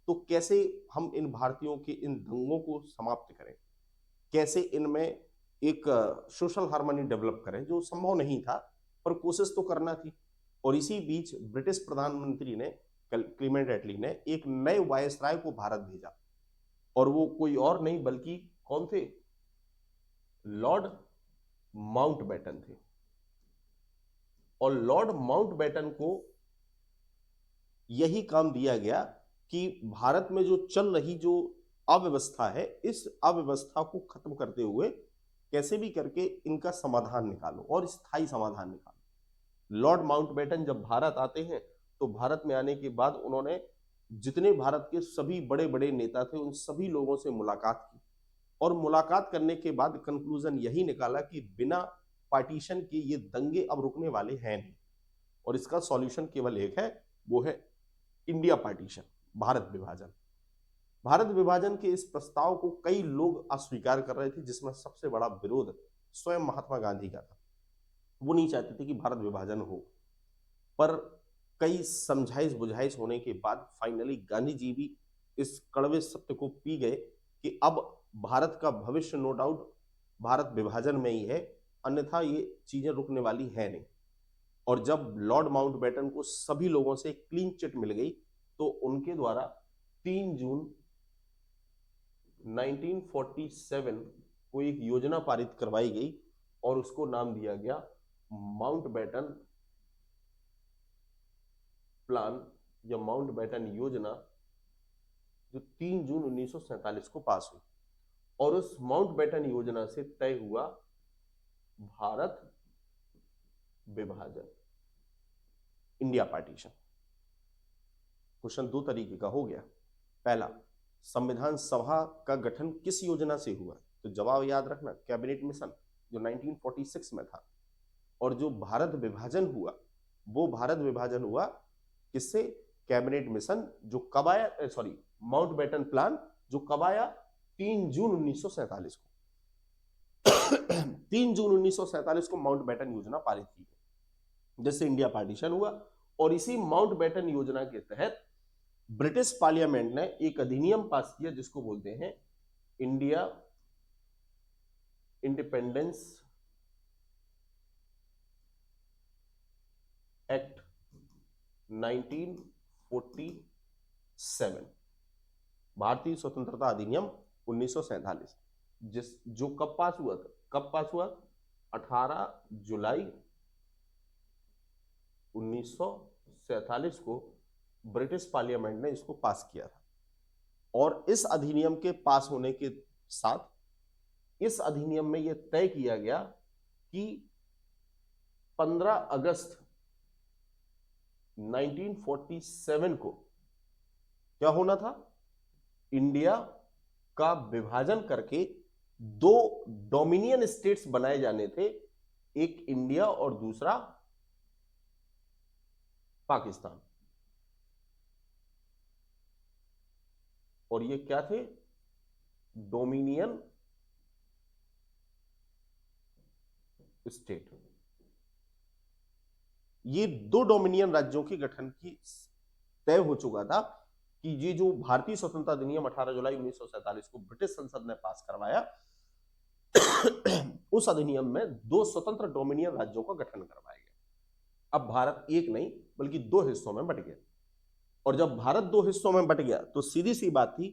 Speaker 1: तो कैसे हम इन भारतीयों के इन दंगों को समाप्त करें, कैसे इनमें एक सोशल हार्मनी डेवलप करें, जो संभव नहीं था पर कोशिश तो करना थी। और इसी बीच ब्रिटिश प्रधानमंत्री ने, क्लीमेंट एटली ने, एक नए वायसराय को भारत भेजा, और वो कोई और नहीं बल्कि कौन थे? लॉर्ड माउंटबेटन थे। और लॉर्ड माउंटबेटन को यही काम दिया गया कि भारत में जो चल रही जो अव्यवस्था है, इस अव्यवस्था को खत्म करते हुए कैसे भी करके इनका समाधान निकालो और स्थायी समाधान निकालो। लॉर्ड माउंटबेटन जब भारत आते हैं तो भारत में आने के बाद उन्होंने जितने भारत के सभी बड़े बड़े नेता थे उन सभी लोगों से मुलाकात की, और मुलाकात करने के बाद कंक्लूजन यही निकाला कि बिना पार्टीशन के ये दंगे अब रुकने वाले हैं नहीं, और इसका सॉल्यूशन केवल एक है, वो है इंडिया पार्टीशन, भारत विभाजन। भारत विभाजन के इस प्रस्ताव को कई लोग अस्वीकार कर रहे थे, जिसमें सबसे बड़ा विरोध स्वयं महात्मा गांधी का था। वो नहीं चाहते थे कि भारत विभाजन हो, पर कई समझाइश बुझाइश होने के बाद फाइनली गांधी जी भी इस कड़वे सत्य को पी गए कि अब भारत का भविष्य नो डाउट भारत विभाजन में ही है, अन्यथा ये चीजें रुकने वाली है नहीं। और जब लॉर्ड माउंटबेटन को सभी लोगों से क्लीन चिट मिल गई तो उनके द्वारा 3 जून 1947 को एक योजना पारित करवाई गई और उसको नाम दिया गया माउंटबेटन प्लान या माउंटबेटन योजना, जो 3 जून 1947 को पास हुई। और उस माउंटबेटन योजना से तय हुआ भारत विभाजन, इंडिया पार्टीशन। क्वेश्चन दो तरीके का हो गया। पहला, संविधान सभा का गठन किस योजना से हुआ? तो जवाब याद रखना, कैबिनेट मिशन, जो 1946 में था। और जो भारत विभाजन हुआ, वो भारत विभाजन हुआ किससे? कैबिनेट मिशन, जो कब आया, माउंटबेटन प्लान, जो कब आया? 3 जून 1947 को। 3 जून 1947 को माउंटबेटन योजना पारित की गई, जिससे इंडिया पार्टीशन हुआ। और इसी माउंटबेटन योजना के तहत ब्रिटिश पार्लियामेंट ने एक अधिनियम पास किया, जिसको बोलते हैं इंडिया इंडिपेंडेंस एक्ट 1947, भारतीय स्वतंत्रता अधिनियम 1947, जो कब पास हुआ था? कब पास हुआ? 18 जुलाई 1947 को ब्रिटिश पार्लियामेंट ने इसको पास किया था। और इस अधिनियम के पास होने के साथ इस अधिनियम में यह तय किया गया कि 15 अगस्त 1947 को क्या होना था? इंडिया का विभाजन करके 2 डोमिनियन स्टेट्स बनाए जाने थे, एक इंडिया और दूसरा पाकिस्तान। और ये क्या थे? Dominion state. ये 2 डोमिनियन राज्यों के गठन की तय हो चुका था कि ये जो भारतीय स्वतंत्रता अधिनियम 18 जुलाई 1947 को ब्रिटिश संसद ने पास करवाया, उस अधिनियम में 2 स्वतंत्र डोमिनियन राज्यों का गठन करवाया गया। अब भारत एक नहीं बल्कि 2 हिस्सों में बट गया। और जब भारत 2 हिस्सों में बट गया तो सीधी सी बात थी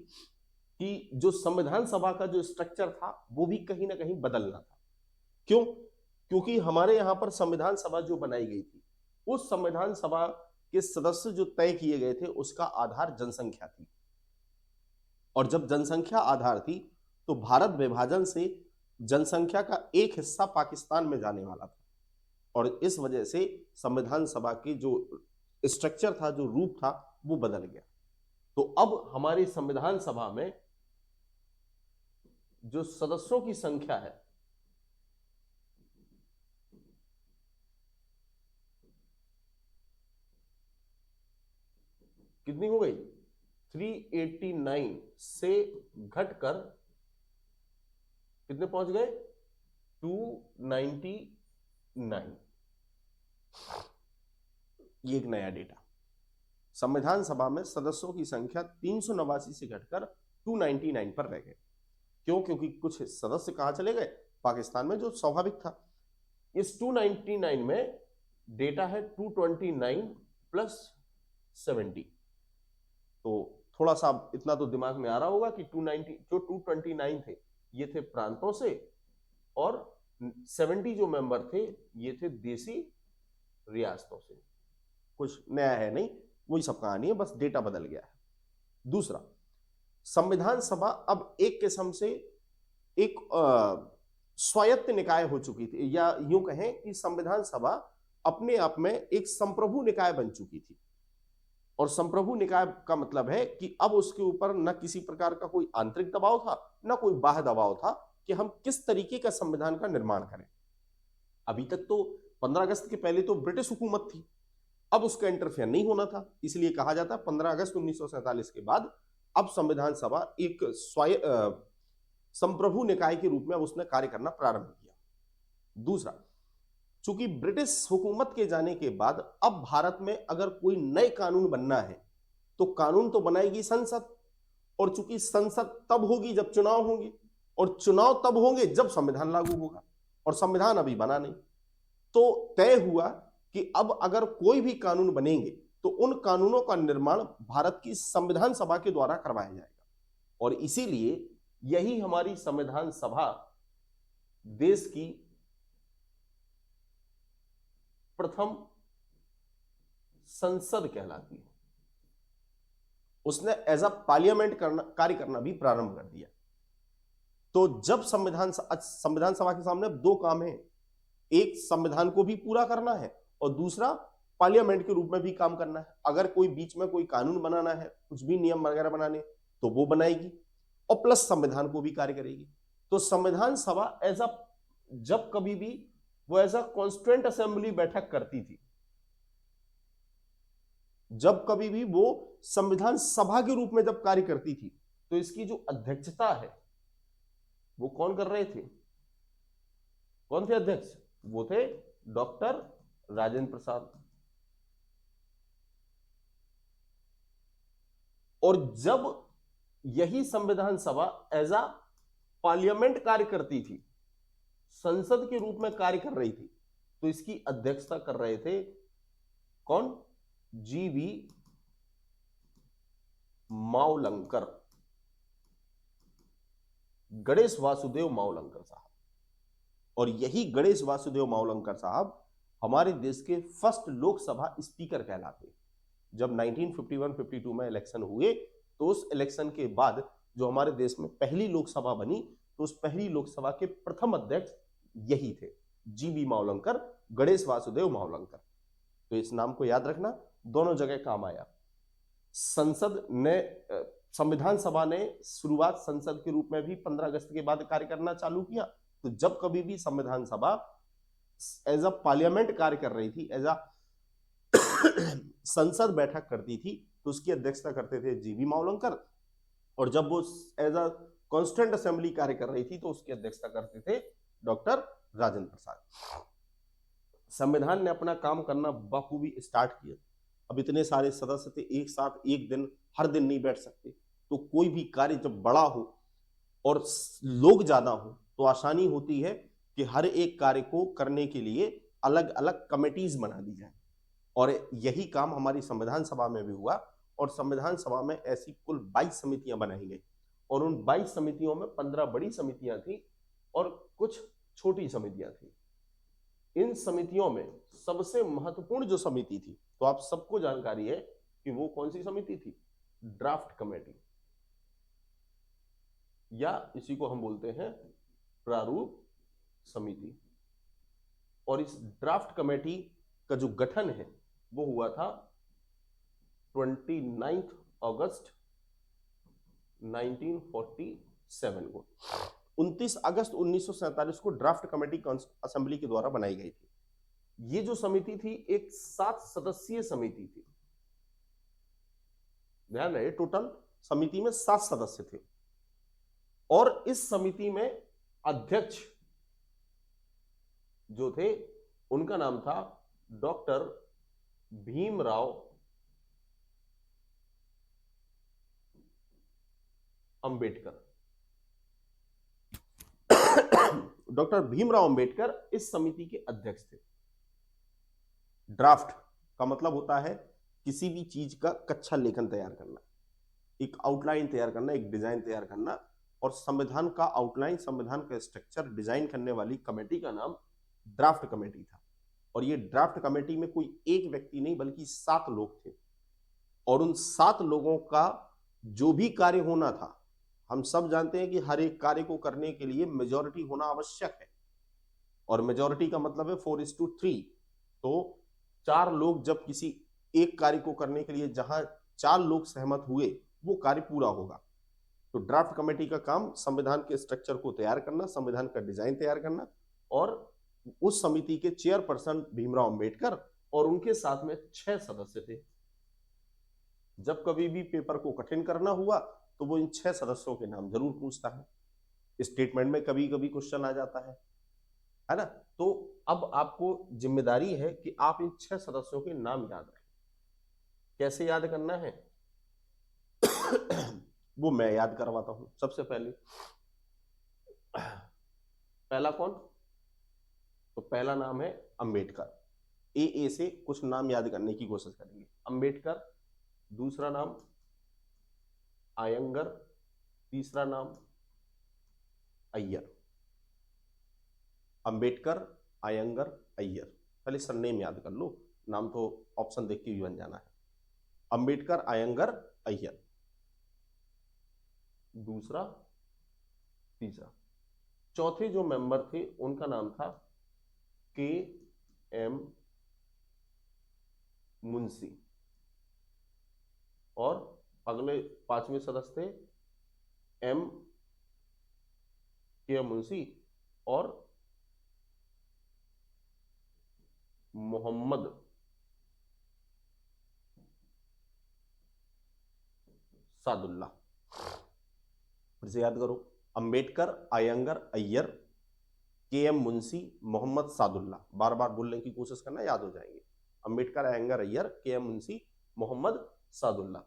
Speaker 1: कि जो संविधान सभा का जो स्ट्रक्चर था वो भी कहीं ना कहीं बदलना था। क्यों? क्योंकि हमारे यहां पर संविधान सभा जो बनाई गई थी, उस संविधान सभा के सदस्य जो तय किए गए थे उसका आधार जनसंख्या थी। और जब जनसंख्या आधार थी तो भारत विभाजन से जनसंख्या का एक हिस्सा पाकिस्तान में जाने वाला था। और इस वजह से संविधान सभा की जो स्ट्रक्चर था, जो रूप था, वो बदल गया। तो अब हमारी संविधान सभा में जो सदस्यों की संख्या है कितनी हो गई, 389 से घटकर कितने पहुंच गए, 299। ये एक नया डेटा। संविधान सभा में सदस्यों की संख्या 389 से घटकर 299 पर रह गए। क्यों? क्योंकि कुछ सदस्य कहां चले गए, पाकिस्तान में, जो स्वाभाविक था। इस 299 में डेटा है 229 प्लस 70। तो थोड़ा सा इतना तो दिमाग में आ रहा होगा कि 229 थे ये थे प्रांतों से, और 70 जो मेंबर थे ये थे देसी रियासतों से। कुछ नया है नहीं, वही सब कहानी है, बस डेटा बदल गया है। दूसरा, संविधान सभा अब एक किस्म से एक स्वायत्त निकाय हो चुकी थी, या यूं कहें कि संविधान सभा अपने आप में एक संप्रभु निकाय बन चुकी थी। और संप्रभु निकाय का मतलब है कि अब उसके ऊपर न किसी प्रकार का कोई आंतरिक दबाव था, न कोई बाह्य दबाव था कि हम किस तरीके का संविधान का निर्माण करें। अभी तक तो 15 अगस्त के पहले तो ब्रिटिश हुकूमत थी, अब उसका इंटरफेयर नहीं होना था, इसलिए कहा जाता है 15 अगस्त 1947 के बाद अब संविधान सभा एक संप्रभु निकाय के रूप में उसने कार्य करना प्रारंभ किया। दूसरा, चूंकि ब्रिटिश हुकूमत के जाने के बाद अब भारत में अगर कोई नए कानून बनना है तो कानून तो बनाएगी संसद, और चूंकि संसद तब होगी जब चुनाव होंगे, और चुनाव तब होंगे जब संविधान लागू होगा, और संविधान अभी बना नहीं। तो तय हुआ कि अब अगर कोई भी कानून बनेंगे तो उन कानूनों का निर्माण भारत की संविधान सभा के द्वारा करवाया जाएगा। और इसीलिए यही हमारी संविधान सभा देश की प्रथम संसद कहलाती है। उसने एज अ पार्लियामेंट कार्य करना भी प्रारंभ कर दिया। तो जब संविधान सभा के सामने दो काम है, एक संविधान को भी पूरा करना है और दूसरा पार्लियामेंट के रूप में भी काम करना है। अगर कोई बीच में कोई कानून बनाना है, कुछ भी नियम वगैरह बनाने, तो वो बनाएगी और प्लस संविधान को भी कार्य करेगी। तो संविधान सभा एज अ जब कभी भी वो एज अ कॉन्स्टिट्यूएंट असेंबली बैठक करती थी, जब कभी भी वो संविधान सभा के रूप में जब कार्य करती थी, तो इसकी जो अध्यक्षता है वो कौन कर रहे थे? कौन थे अध्यक्ष? वो थे डॉक्टर राजेंद्र प्रसाद। और जब यही संविधान सभा एज अ पार्लियामेंट कार्य करती थी, संसद के रूप में कार्य कर रही थी, तो इसकी अध्यक्षता कर रहे थे कौन? जीवी मावलंकर, गणेश वासुदेव मावलंकर साहब। और यही गणेश वासुदेव मावलंकर साहब हमारे देश के फर्स्ट लोकसभा स्पीकर कहलाते। जब 1951-52 में इलेक्शन हुए, तो उस इलेक्शन के बाद जो हमारे देश में पहली लोकसभा बनी, तो उस पहली लोकसभा के प्रथम अध्यक्ष यही थे, जीबी मावलंकर, गणेश वासुदेव मावलंकर। तो इस नाम को याद रखना, दोनों जगह काम आया। संसद ने, संविधान सभा ने शुरुआत संसद के रूप में भी 15 अगस्त के बाद कार्य करना चालू किया। तो जब कभी भी संविधान सभा एज अ पार्लियामेंट कार्य कर रही थी, एज अ संसद बैठक करती थी, तो उसकी अध्यक्षता करते थे जीवी मावलंकर। और जब वो एज अ कॉन्स्टिट्यूएंट असेंबली कार्य कर रही थी, तो उसकी अध्यक्षता करते थे डॉक्टर राजेंद्र प्रसाद। संविधान ने अपना काम करना बखूबी स्टार्ट किया। अब इतने सारे सदस्य थे, एक साथ एक दिन, हर दिन नहीं बैठ सकते, तो कोई भी कार्य जब बड़ा हो और लोग ज्यादा हो, तो आसानी होती है कि हर एक कार्य को करने के लिए अलग अलग कमेटीज बना दी जाए। और यही काम हमारी संविधान सभा में भी हुआ, और संविधान सभा में ऐसी कुल 22 समितियां बनाई गई, और उन 22 समितियों में 15 बड़ी समितियां थी और कुछ छोटी समितियां थी। इन समितियों में सबसे महत्वपूर्ण जो समिति थी, तो आप सबको जानकारी है कि वो कौन सी समिति थी? ड्राफ्ट कमेटी, या इसी को हम बोलते हैं प्रारूप समिति। और इस ड्राफ्ट कमेटी का जो गठन है वो हुआ था 29 अगस्त 1947 को। 29 अगस्त 1947 को ड्राफ्ट कमेटी असेंबली के द्वारा बनाई गई थी। ये जो समिति थी एक 7 सदस्यीय समिति थी। ध्यान रहे, टोटल समिति में 7 सदस्य थे और इस समिति में अध्यक्ष जो थे उनका नाम था डॉक्टर भीमराव अंबेडकर। डॉक्टर भीमराव अंबेडकर इस समिति के अध्यक्ष थे। ड्राफ्ट का मतलब होता है किसी भी चीज का कच्चा लेखन तैयार करना, एक आउटलाइन तैयार करना, एक डिजाइन तैयार करना, और संविधान का आउटलाइन, संविधान का स्ट्रक्चर डिजाइन करने वाली कमेटी का नाम ड्राफ्ट कमेटी था। और ये ड्राफ्ट कमेटी में कोई एक व्यक्ति नहीं बल्कि 7 लोग थे और उन 7 लोगों का जो भी कार्य होना था, हम सब जानते हैं कि हर एक कार्य को करने के लिए मेजॉरिटी होना आवश्यक है और मेजॉरिटी का मतलब है 4:3। तो 4 लोग जब किसी एक कार्य को करने के लिए जहां 4 लोग सहमत हुए वो कार्य पूरा होगा। तो ड्राफ्ट कमेटी का काम संविधान के स्ट्रक्चर को तैयार करना, संविधान का डिजाइन तैयार करना, और उस समिति के चेयरपर्सन भीमराव अंबेडकर और उनके साथ में 6 सदस्य थे। जब कभी भी पेपर को कठिन करना हुआ तो वो इन 6 सदस्यों के नाम जरूर पूछता है। स्टेटमेंट में कभी कभी क्वेश्चन आ जाता है ना। तो अब आपको जिम्मेदारी है कि आप इन 6 सदस्यों के नाम याद रखें। कैसे याद करना है वो मैं याद करवाता हूं। सबसे पहले पहला कौन, तो पहला नाम है अंबेडकर। ए से कुछ नाम याद करने की कोशिश करेंगे। अंबेडकर, दूसरा नाम आयंगर, तीसरा नाम अय्यर। अंबेडकर, आयंगर, अय्यर। पहले सरनेम याद कर लो, नाम तो ऑप्शन देख के भी बन जाना है। अंबेडकर, आयंगर, अय्यर, दूसरा, तीसरा। चौथे जो मेंबर थे उनका नाम था के.एम. मुंशी और अगले 5वें सदस्य थे के.एम. मुंशी और मोहम्मद सादुल्ला। फिर से याद करो, अंबेडकर, आयंगर, अय्यर, के.एम. मुंशी, मोहम्मद सादुल्ला। बार बार बोलने की कोशिश करना, याद हो जाएंगे। अंबेडकर, आयंगर, अय्यर, के.एम. मुंशी, मोहम्मद सादुल्ला।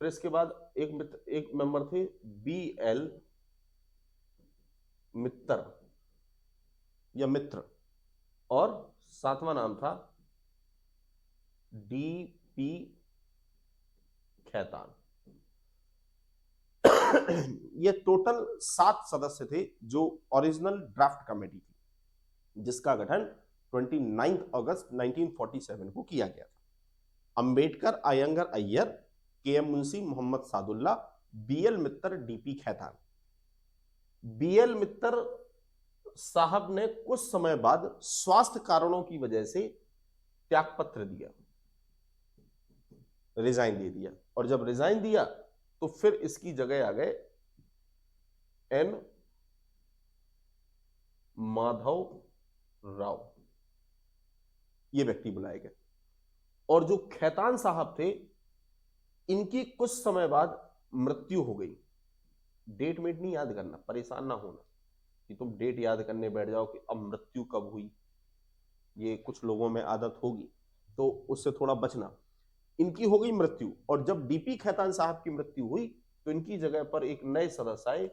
Speaker 1: फिर इसके बाद एक मेंबर थे बी.एल. मित्तर या मित्र, और 7वां नाम था डी.पी. खैतान। ये टोटल 7 सदस्य थे जो ओरिजिनल ड्राफ्ट कमेटी थी, जिसका गठन 29 अगस्त 1947 को किया गया था। अंबेडकर, आयंगर, अय्यर, के.एम. मुंशी, मोहम्मद सादुल्ला, बी.एल. मित्तर, डी.पी. खैतान। बी.एल. मित्तर साहब ने कुछ समय बाद स्वास्थ्य कारणों की वजह से त्यागपत्र दिया, रिजाइन दे दिया, और जब रिजाइन दिया तो फिर इसकी जगह आ गए एन. माधव राव, ये व्यक्ति बुलाए गए। और जो खैतान साहब थे, इनकी कुछ समय बाद मृत्यु हो गई। डेट मेट नहीं याद करना, परेशान ना होना कि तुम डेट याद करने बैठ जाओ कि अब मृत्यु कब हुई। ये कुछ लोगों में आदत होगी, तो उससे थोड़ा बचना। इनकी हो गई मृत्यु, और जब डी.पी. खैतान साहब की मृत्यु हुई तो इनकी जगह पर एक नए सदस्य आए,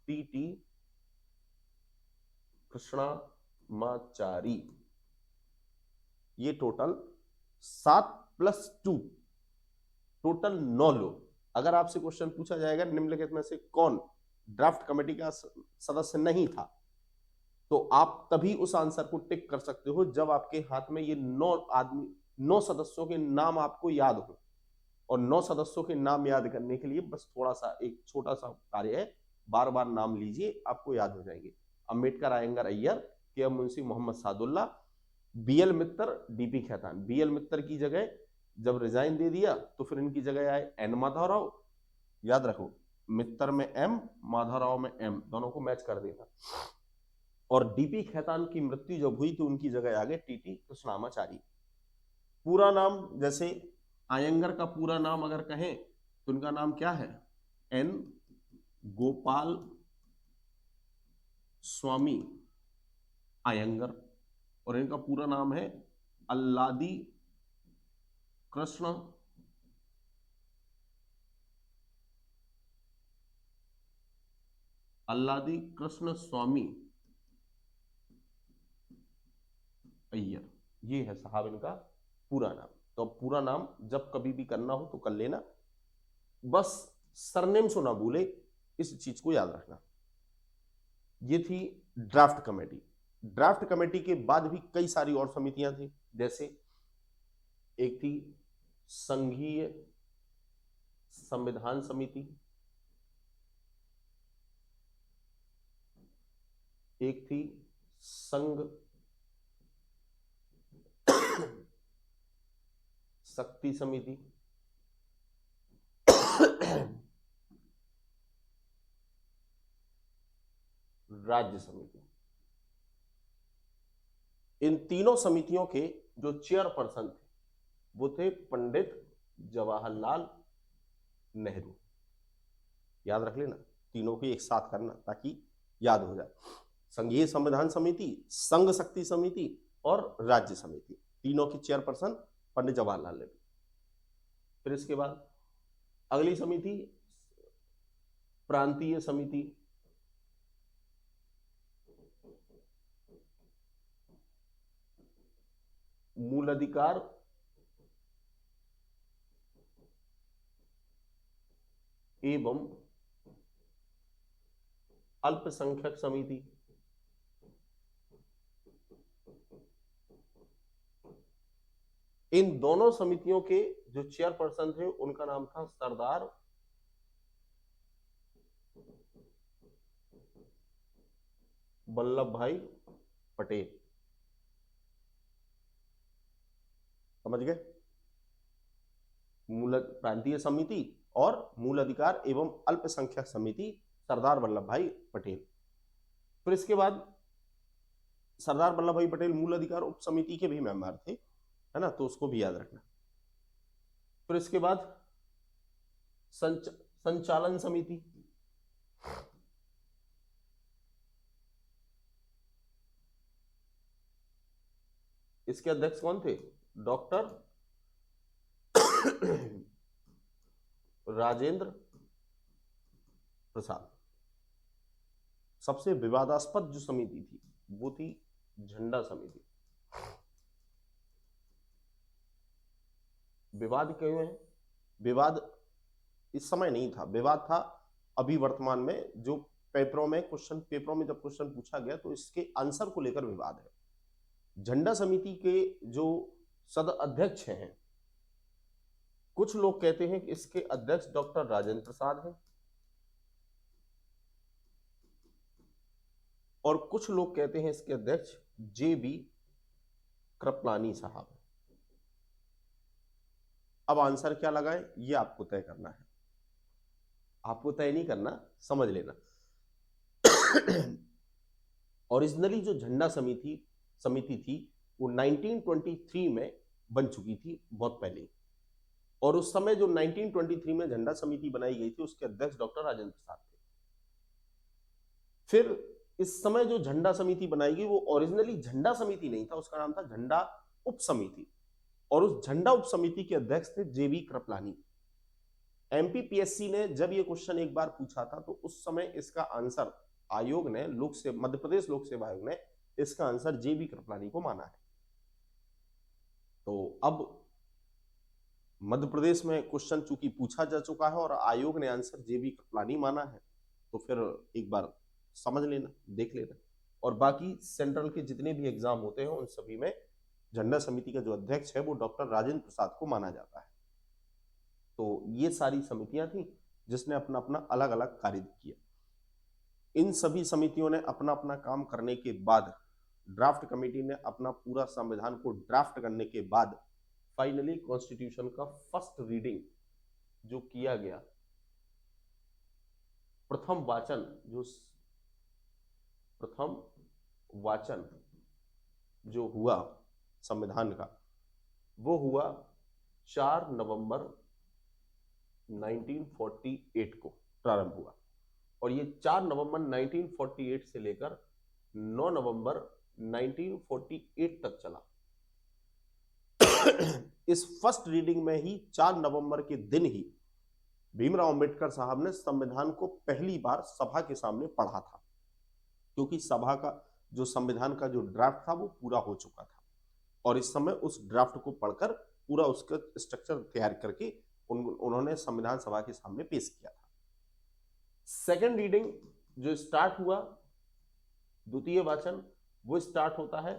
Speaker 1: टी.टी. कृष्णामाचारी। ये टोटल 7+2, टोटल 9 लोग। अगर आपसे क्वेश्चन पूछा जाएगा निम्नलिखित में से कौन ड्राफ्ट कमेटी का सदस्य नहीं था, तो आप तभी उस आंसर को टिक कर सकते हो जब आपके हाथ में ये 9 सदस्यों के नाम आपको याद हो। और 9 सदस्यों के नाम याद करने के लिए बस थोड़ा सा एक छोटा सा कार्य है, बार बार नाम लीजिए, आपको याद हो जाएंगे। अंबेडकर, आयंगर, अय्यर, के.एम. मुंशी, मोहम्मद सादुल्ला, बी.एल. मित्तर, डी.पी. खैतान। बी.एल. मित्तर की जगह जब रिजाइन दे दिया तो फिर इनकी जगह आए एन. माधवराव। याद रखो, मित्तर में एम, माधवराव में एम, दोनों को मैच कर देना। और डी.पी. खैतान की मृत्यु जब हुई तो उनकी जगह आ गए टी.टी. कृष्णामाचारी। पूरा नाम, जैसे आयंगर का पूरा नाम अगर कहें तो इनका नाम क्या है? एन गोपाल स्वामी अयंगर, और इनका पूरा नाम है अल्लादी कृष्ण अल्लादी कृष्ण स्वामी अय्यर। ये है साहब इनका पूरा नाम। तो अब पूरा नाम जब कभी भी करना हो तो कर लेना, बस सरनेम से ना भूले, इस चीज को याद रखना। ये थी ड्राफ्ट कमेटी। ड्राफ्ट कमेटी के बाद भी कई सारी और समितियां थी, जैसे एक थी संघीय संविधान समिति, एक थी संघ शक्ति समिति, राज्य समिति। इन तीनों समितियों के जो चेयरपर्सन थे वो थे पंडित जवाहरलाल नेहरू। याद रख लेना, तीनों को एक साथ करना ताकि याद हो जाए। संघीय संविधान समिति, संघ शक्ति समिति और राज्य समिति, तीनों की चेयरपर्सन पंडित जवाहरलाल नेहरू। फिर इसके बाद अगली समिति प्रांतीय समिति, मूल अधिकार एवं अल्पसंख्यक समिति, इन दोनों समितियों के जो चेयरपर्सन थे उनका नाम था सरदार वल्लभ भाई पटेल। समझ गए? मूल प्रांतीय समिति और मूल अधिकार एवं अल्पसंख्यक समिति सरदार वल्लभ भाई पटेल। फिर इसके बाद सरदार वल्लभ भाई पटेल मूल अधिकार उप समिति के भी मेंबर थे, है ना, तो उसको भी याद रखना। फिर इसके बाद संचालन समिति, इसके अध्यक्ष कौन थे? डॉक्टर राजेंद्र प्रसाद। सबसे विवादास्पद जो समिति थी वो थी झंडा समिति। विवाद क्यों है? विवाद इस समय नहीं था, विवाद था अभी वर्तमान में, जो पेपरों में जब क्वेश्चन पूछा गया तो इसके आंसर को लेकर विवाद है। झंडा समिति के जो सद अध्यक्ष हैं, कुछ लोग कहते हैं कि इसके अध्यक्ष डॉक्टर राजेंद्र प्रसाद हैं और कुछ लोग कहते हैं इसके अध्यक्ष जे.बी. कृपलानी साहब हैं। अब आंसर क्या लगाएं ये आपको तय करना है, आपको तय नहीं करना, समझ लेना। ओरिजिनली जो झंडा समिति थी वो 1923 में बन चुकी थी, बहुत पहले। और उस समय जो 1923 में झंडा समिति बनाई गई थी उसके अध्यक्ष डॉक्टर राजेंद्र प्रसाद थे। फिर इस समय जो झंडा समिति बनाई गई वो ओरिजिनली झंडा समिति नहीं था, उसका नाम था झंडा उप समिति, और उस झंडा उप समिति के अध्यक्ष थे जे.बी. कृपलानी। एमपीपीएससी ने जब ये क्वेश्चन एक बार पूछा था तो उस समय इसका आंसर आयोग ने, मध्य प्रदेश लोक सेवा आयोग ने इसका आंसर जे.बी. कृपलानी को माना है। तो अब मध्य प्रदेश में क्वेश्चन चूंकि पूछा जा चुका है और आयोग ने आंसर जे.बी. कृपलानी माना है, तो फिर एक बार समझ लेना, देख लेना। और बाकी सेंट्रल के जितने भी एग्जाम होते हैं उन सभी में झंडा समिति का जो अध्यक्ष है वो डॉक्टर राजेंद्र प्रसाद को माना जाता है। तो ये सारी समितियां थी जिसने अपना अपना अलग अलग कार्य किया। इन सभी समितियों ने अपना अपना काम करने के बाद, ड्राफ्ट कमेटी ने अपना पूरा संविधान को ड्राफ्ट करने के बाद फाइनली कॉन्स्टिट्यूशन का फर्स्ट रीडिंग जो किया गया, प्रथम वाचन जो हुआ संविधान का, वो हुआ 4 नवंबर 1948 को प्रारंभ हुआ और ये 4 नवंबर 1948 से लेकर 9 नवंबर 1948 तक चला। इस फर्स्ट रीडिंग में ही 4 नवंबर के दिन ही भीमराव अंबेडकर साहब ने संविधान को पहली बार सभा के सामने पढ़ा था, क्योंकि सभा का जो संविधान का जो ड्राफ्ट था वो पूरा हो चुका था और इस समय उस ड्राफ्ट को पढ़कर पूरा उसका स्ट्रक्चर तैयार करके उन्होंने संविधान सभा के सामने पेश किया था। सेकेंड रीडिंग जो स्टार्ट हुआ, द्वितीय वाचन, वो स्टार्ट होता है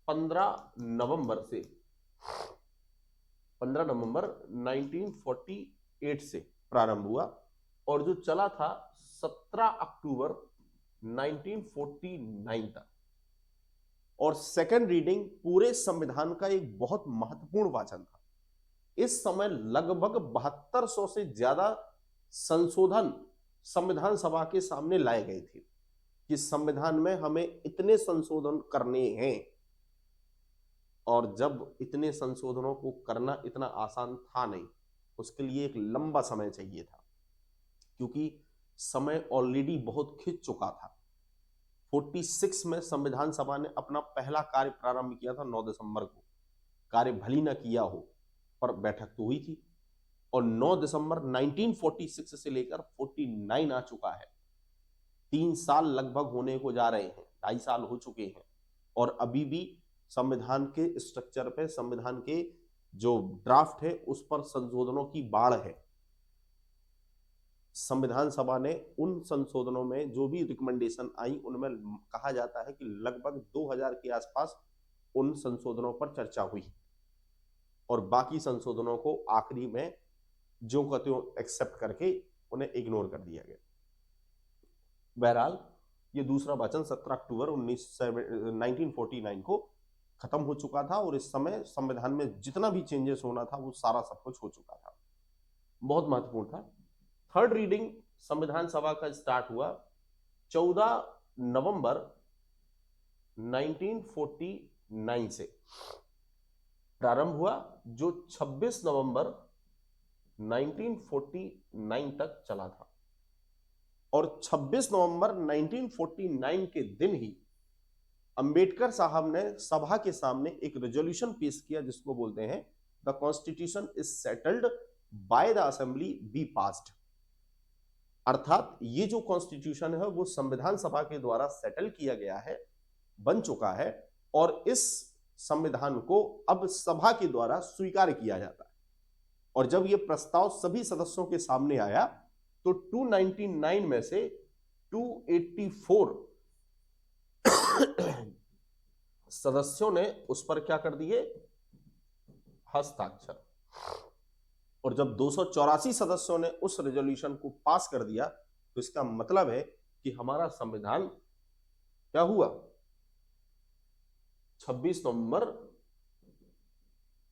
Speaker 1: 15 नवंबर से, 15 नवंबर 1948 से प्रारंभ हुआ और जो चला था 17 अक्टूबर 1949 तक। और सेकेंड रीडिंग पूरे संविधान का एक बहुत महत्वपूर्ण वाचन था। इस समय लगभग 7200 से ज्यादा संशोधन संविधान सभा के सामने लाए गए थे कि संविधान में हमें इतने संशोधन करने हैं, और जब इतने संशोधनों को करना इतना आसान था नहीं, उसके लिए एक लंबा समय चाहिए था, क्योंकि समय ऑलरेडी बहुत खिंच चुका था। 46 में संविधान सभा ने अपना पहला कार्य प्रारंभ किया था 9 दिसंबर को। कार्य भली न किया हो पर बैठक तो हुई थी और 9 दिसंबर 1946 से लेकर 49 आ चुका है। 3 साल लगभग होने को जा रहे हैं, 2.5 साल हो चुके हैं और अभी भी संविधान के स्ट्रक्चर पे, संविधान के जो ड्राफ्ट है उस पर संशोधनों की बाढ़ है। संविधान सभा ने उन संशोधनों में जो भी रिकमेंडेशन आई उनमें कहा जाता है कि लगभग 2000 के आसपास उन संशोधनों पर चर्चा हुई और बाकी संशोधनों को आखिरी में जो कहते हो एक्सेप्ट करके उन्हें इग्नोर कर दिया गया। बहरहाल ये दूसरा वाचन 17 अक्टूबर 1949 को खत्म हो चुका था और इस समय संविधान में जितना भी चेंजेस होना था वो सारा सब कुछ हो चुका था। बहुत महत्वपूर्ण था। थर्ड रीडिंग संविधान सभा का स्टार्ट हुआ 14 नवंबर 1949 से प्रारंभ हुआ, जो 26 नवंबर 1949 तक चला था और 26 नवंबर 1949 के दिन ही अंबेडकर साहब ने सभा के सामने एक रेजोल्यूशन पेश किया जिसको बोलते हैं the constitution is settled by the assembly be passed. अर्थात ये जो कॉन्स्टिट्यूशन है वो संविधान सभा के द्वारा सेटल किया गया है, बन चुका है और इस संविधान को अब सभा के द्वारा स्वीकार किया जाता है। और जब ये प्रस्ताव सभी सदस्यों के सामने आया तो 299 में से 284 सदस्यों ने उस पर क्या कर दिए, हस्ताक्षर। और जब 284 सदस्यों ने उस रेजोल्यूशन को पास कर दिया तो इसका मतलब है कि हमारा संविधान क्या हुआ, 26 नवंबर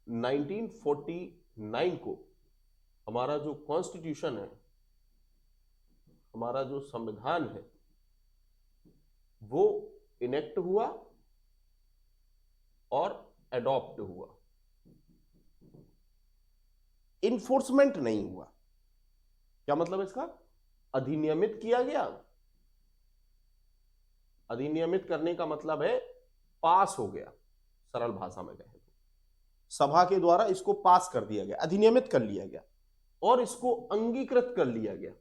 Speaker 1: 1949 को हमारा जो कॉन्स्टिट्यूशन है, हमारा जो संविधान है वो इनेक्ट हुआ और एडॉप्ट हुआ। इन्फोर्समेंट नहीं हुआ। क्या मतलब इसका, अधिनियमित किया गया। अधिनियमित करने का मतलब है पास हो गया, सरल भाषा में कहें तो सभा के द्वारा इसको पास कर दिया गया, अधिनियमित कर लिया गया और इसको अंगीकृत कर लिया गया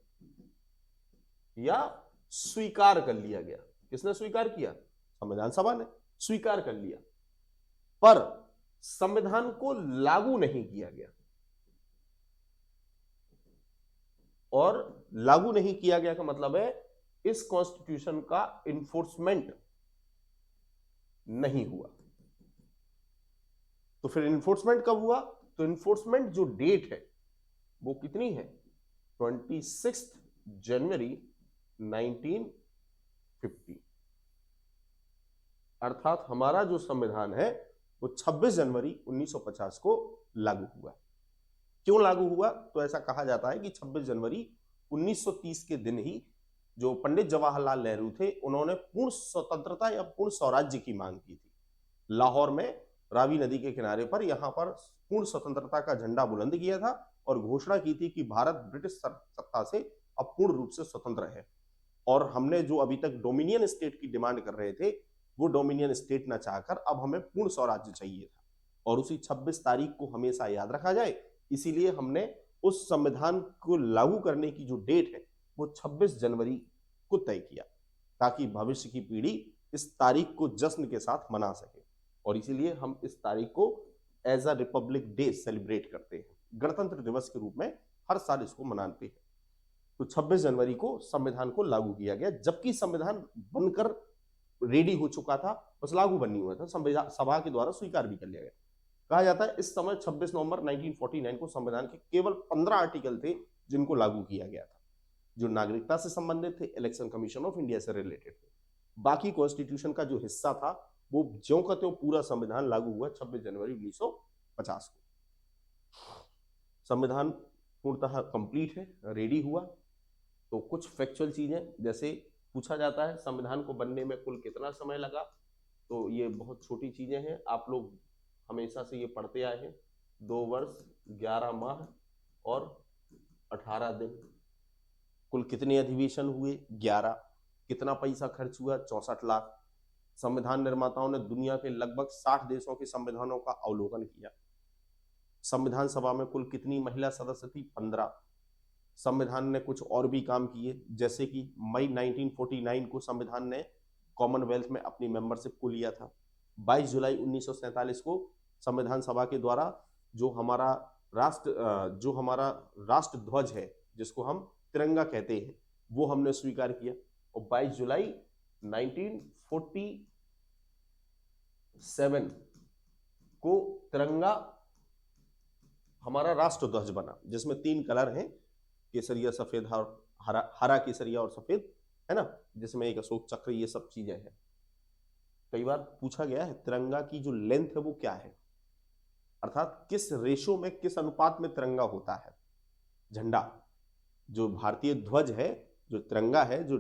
Speaker 1: या स्वीकार कर लिया गया। किसने स्वीकार किया, संविधान सभा ने स्वीकार कर लिया, पर संविधान को लागू नहीं किया गया। और लागू नहीं किया गया का मतलब है इस कॉन्स्टिट्यूशन का इन्फोर्समेंट नहीं हुआ। तो फिर इन्फोर्समेंट कब हुआ, तो इन्फोर्समेंट जो डेट है वो कितनी है, 26 जनवरी 1950। अर्थात हमारा जो संविधान है वो 26 जनवरी 1950 को लागू हुआ। क्यों लागू हुआ, तो ऐसा कहा जाता है कि 26 जनवरी 1930 के दिन ही जो पंडित जवाहरलाल नेहरू थे उन्होंने पूर्ण स्वतंत्रता या पूर्ण स्वराज्य की मांग की थी। लाहौर में रावी नदी के किनारे पर यहां पर पूर्ण स्वतंत्रता का झंडा बुलंद किया था और घोषणा की थी कि भारत ब्रिटिश सत्ता से अब पूर्ण रूप से स्वतंत्र है। और हमने जो अभी तक डोमिनियन स्टेट की डिमांड कर रहे थे, वो डोमिनियन स्टेट न चाहकर अब हमें पूर्ण स्वराज्य चाहिए था। और उसी 26 तारीख को हमेशा याद रखा जाए, इसीलिए हमने उस संविधान को लागू करने की जो डेट है वो 26 जनवरी को तय किया, ताकि भविष्य की पीढ़ी इस तारीख को जश्न के साथ मना सके। और इसीलिए हम इस तारीख को as a Republic Day celebrate करते हैं, गणतंत्र दिवस के रूप में हर साल इसको मनाते हैं। तो 26 जनवरी को संविधान को लागू किया गया, जबकि संविधान बनकर रेडी हो चुका था, बस लागू बननी हुआ था, संविधान सभा के द्वारा स्वीकार भी कर लिया गया। कहा जाता है इस समय 26 नवंबर 1949 को संविधान के केवल 15 आर्टिकल थे जिनको लागू किया गया था, जो नागरिकता से संबंधित थे, इलेक्शन कमीशन ऑफ इंडिया से रिलेटेड थे। बाकी कॉन्स्टिट्यूशन का जो हिस्सा था वो ज्यों का त्यों पूरा संविधान लागू हुआ 26 जनवरी 1950 को। संविधान पूर्णतः कंप्लीट है, रेडी हुआ। तो कुछ फैक्चुअल चीजें, जैसे पूछा जाता है संविधान को बनने में कुल कितना समय लगा, तो ये बहुत छोटी चीजें हैं, आप लोग हमेशा से ये पढ़ते आए हैं। 2 वर्ष 11 माह और 18 दिन। कुल कितने अधिवेशन हुए? 11। कितना पैसा खर्च हुआ? 64 लाख। संविधान निर्माताओं ने दुनिया के लगभग 60 देशों के संविधानों का अवलोकन किया। संविधान सभा में कुल कितनी महिला सदस्य थी? 15। संविधान ने कुछ और भी काम किए, जैसे कि मई 1949 को संविधान ने कॉमनवेल्थ में अपनी मेंबरशिप को लिया था। 22 जुलाई 1947 को संविधान सभा के द्वारा जो हमारा राष्ट्र ध्वज है, जिसको हम तिरंगा कहते हैं, वो हमने स्वीकार किया। और 22 जुलाई 1947 को तिरंगा हमारा राष्ट्र ध्वज बना, जिसमें 3 कलर हैं, केसरिया, सफेद और हरा केसरिया और सफेद, है ना, जिसमें एक अशोक चक्र, ये सब चीजें हैं। कई बार पूछा गया है तिरंगा की जो लेंथ है वो क्या है, अर्थात किस रेशो में, किस अनुपात में तिरंगा होता है। झंडा, जो भारतीय ध्वज है, जो तिरंगा है, जो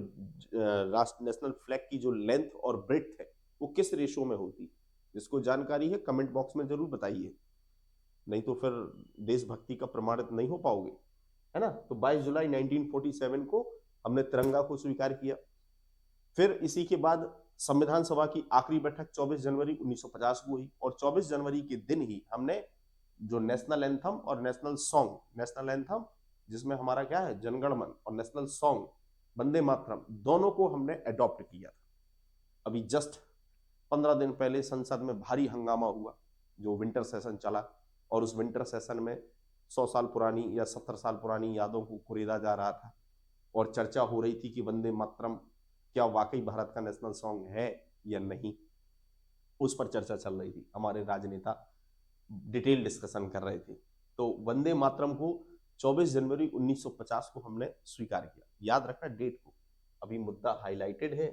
Speaker 1: राष्ट्र नेशनल फ्लैग की जो लेंथ और ब्रेड्थ है, वो किस रेशो में होती? जिसको जानकारी है कमेंट बॉक्स में जरूर बताइए, नहीं तो फिर देशभक्ति का प्रमाणित नहीं हो पाओगे, है ना। तो 22 जुलाई 1947 को हमने तिरंगा को स्वीकार किया। फिर इसी के बाद संविधान सभा की आखिरी बैठक 24 जनवरी 1950 को हुई, और 24 जनवरी के दिन ही हमने जो नेशनल एंथम और नेशनल सॉन्ग, नेशनल एंथम जिसमें हमारा क्या है, जनगण मन, और नेशनल सॉन्ग वंदे मातरम, दोनों को हमने अडॉप्ट किया था। अभी जस्ट 15 दिन पहले संसद में भारी हंगामा हुआ, जो विंटर सेशन चला, और उस विंटर सेशन में 100 साल पुरानी या 70 साल पुरानी यादों को कुरेदा जा रहा था, और चर्चा हो रही थी कि वंदे मातरम क्या वाकई भारत का नेशनल सॉन्ग है या नहीं। उस पर चर्चा चल रही थी, हमारे राजनेता डिटेल डिस्कशन कर रहे थे। तो वंदे मातरम को 24 जनवरी 1950 को हमने स्वीकार किया। याद रखना डेट को, अभी मुद्दा हाईलाइटेड है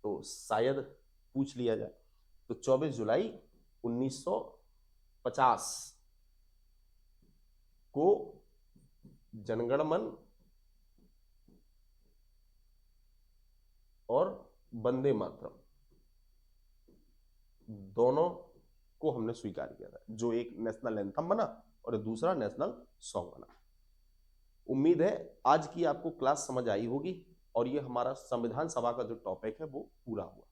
Speaker 1: तो शायद पूछ लिया जाए। तो 24 जुलाई 1950 को जनगण मन और वंदे मातरम दोनों को हमने स्वीकार किया था, जो एक नेशनल एंथम बना और दूसरा नेशनल सॉन्ग बना। उम्मीद है आज की आपको क्लास समझ आई होगी, और ये हमारा संविधान सभा का जो टॉपिक है वो पूरा हुआ।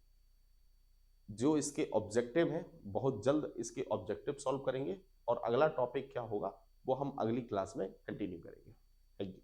Speaker 1: जो इसके ऑब्जेक्टिव हैं, बहुत जल्द इसके ऑब्जेक्टिव सॉल्व करेंगे, और अगला टॉपिक क्या होगा वो हम अगली क्लास में कंटिन्यू करेंगे। Thank you.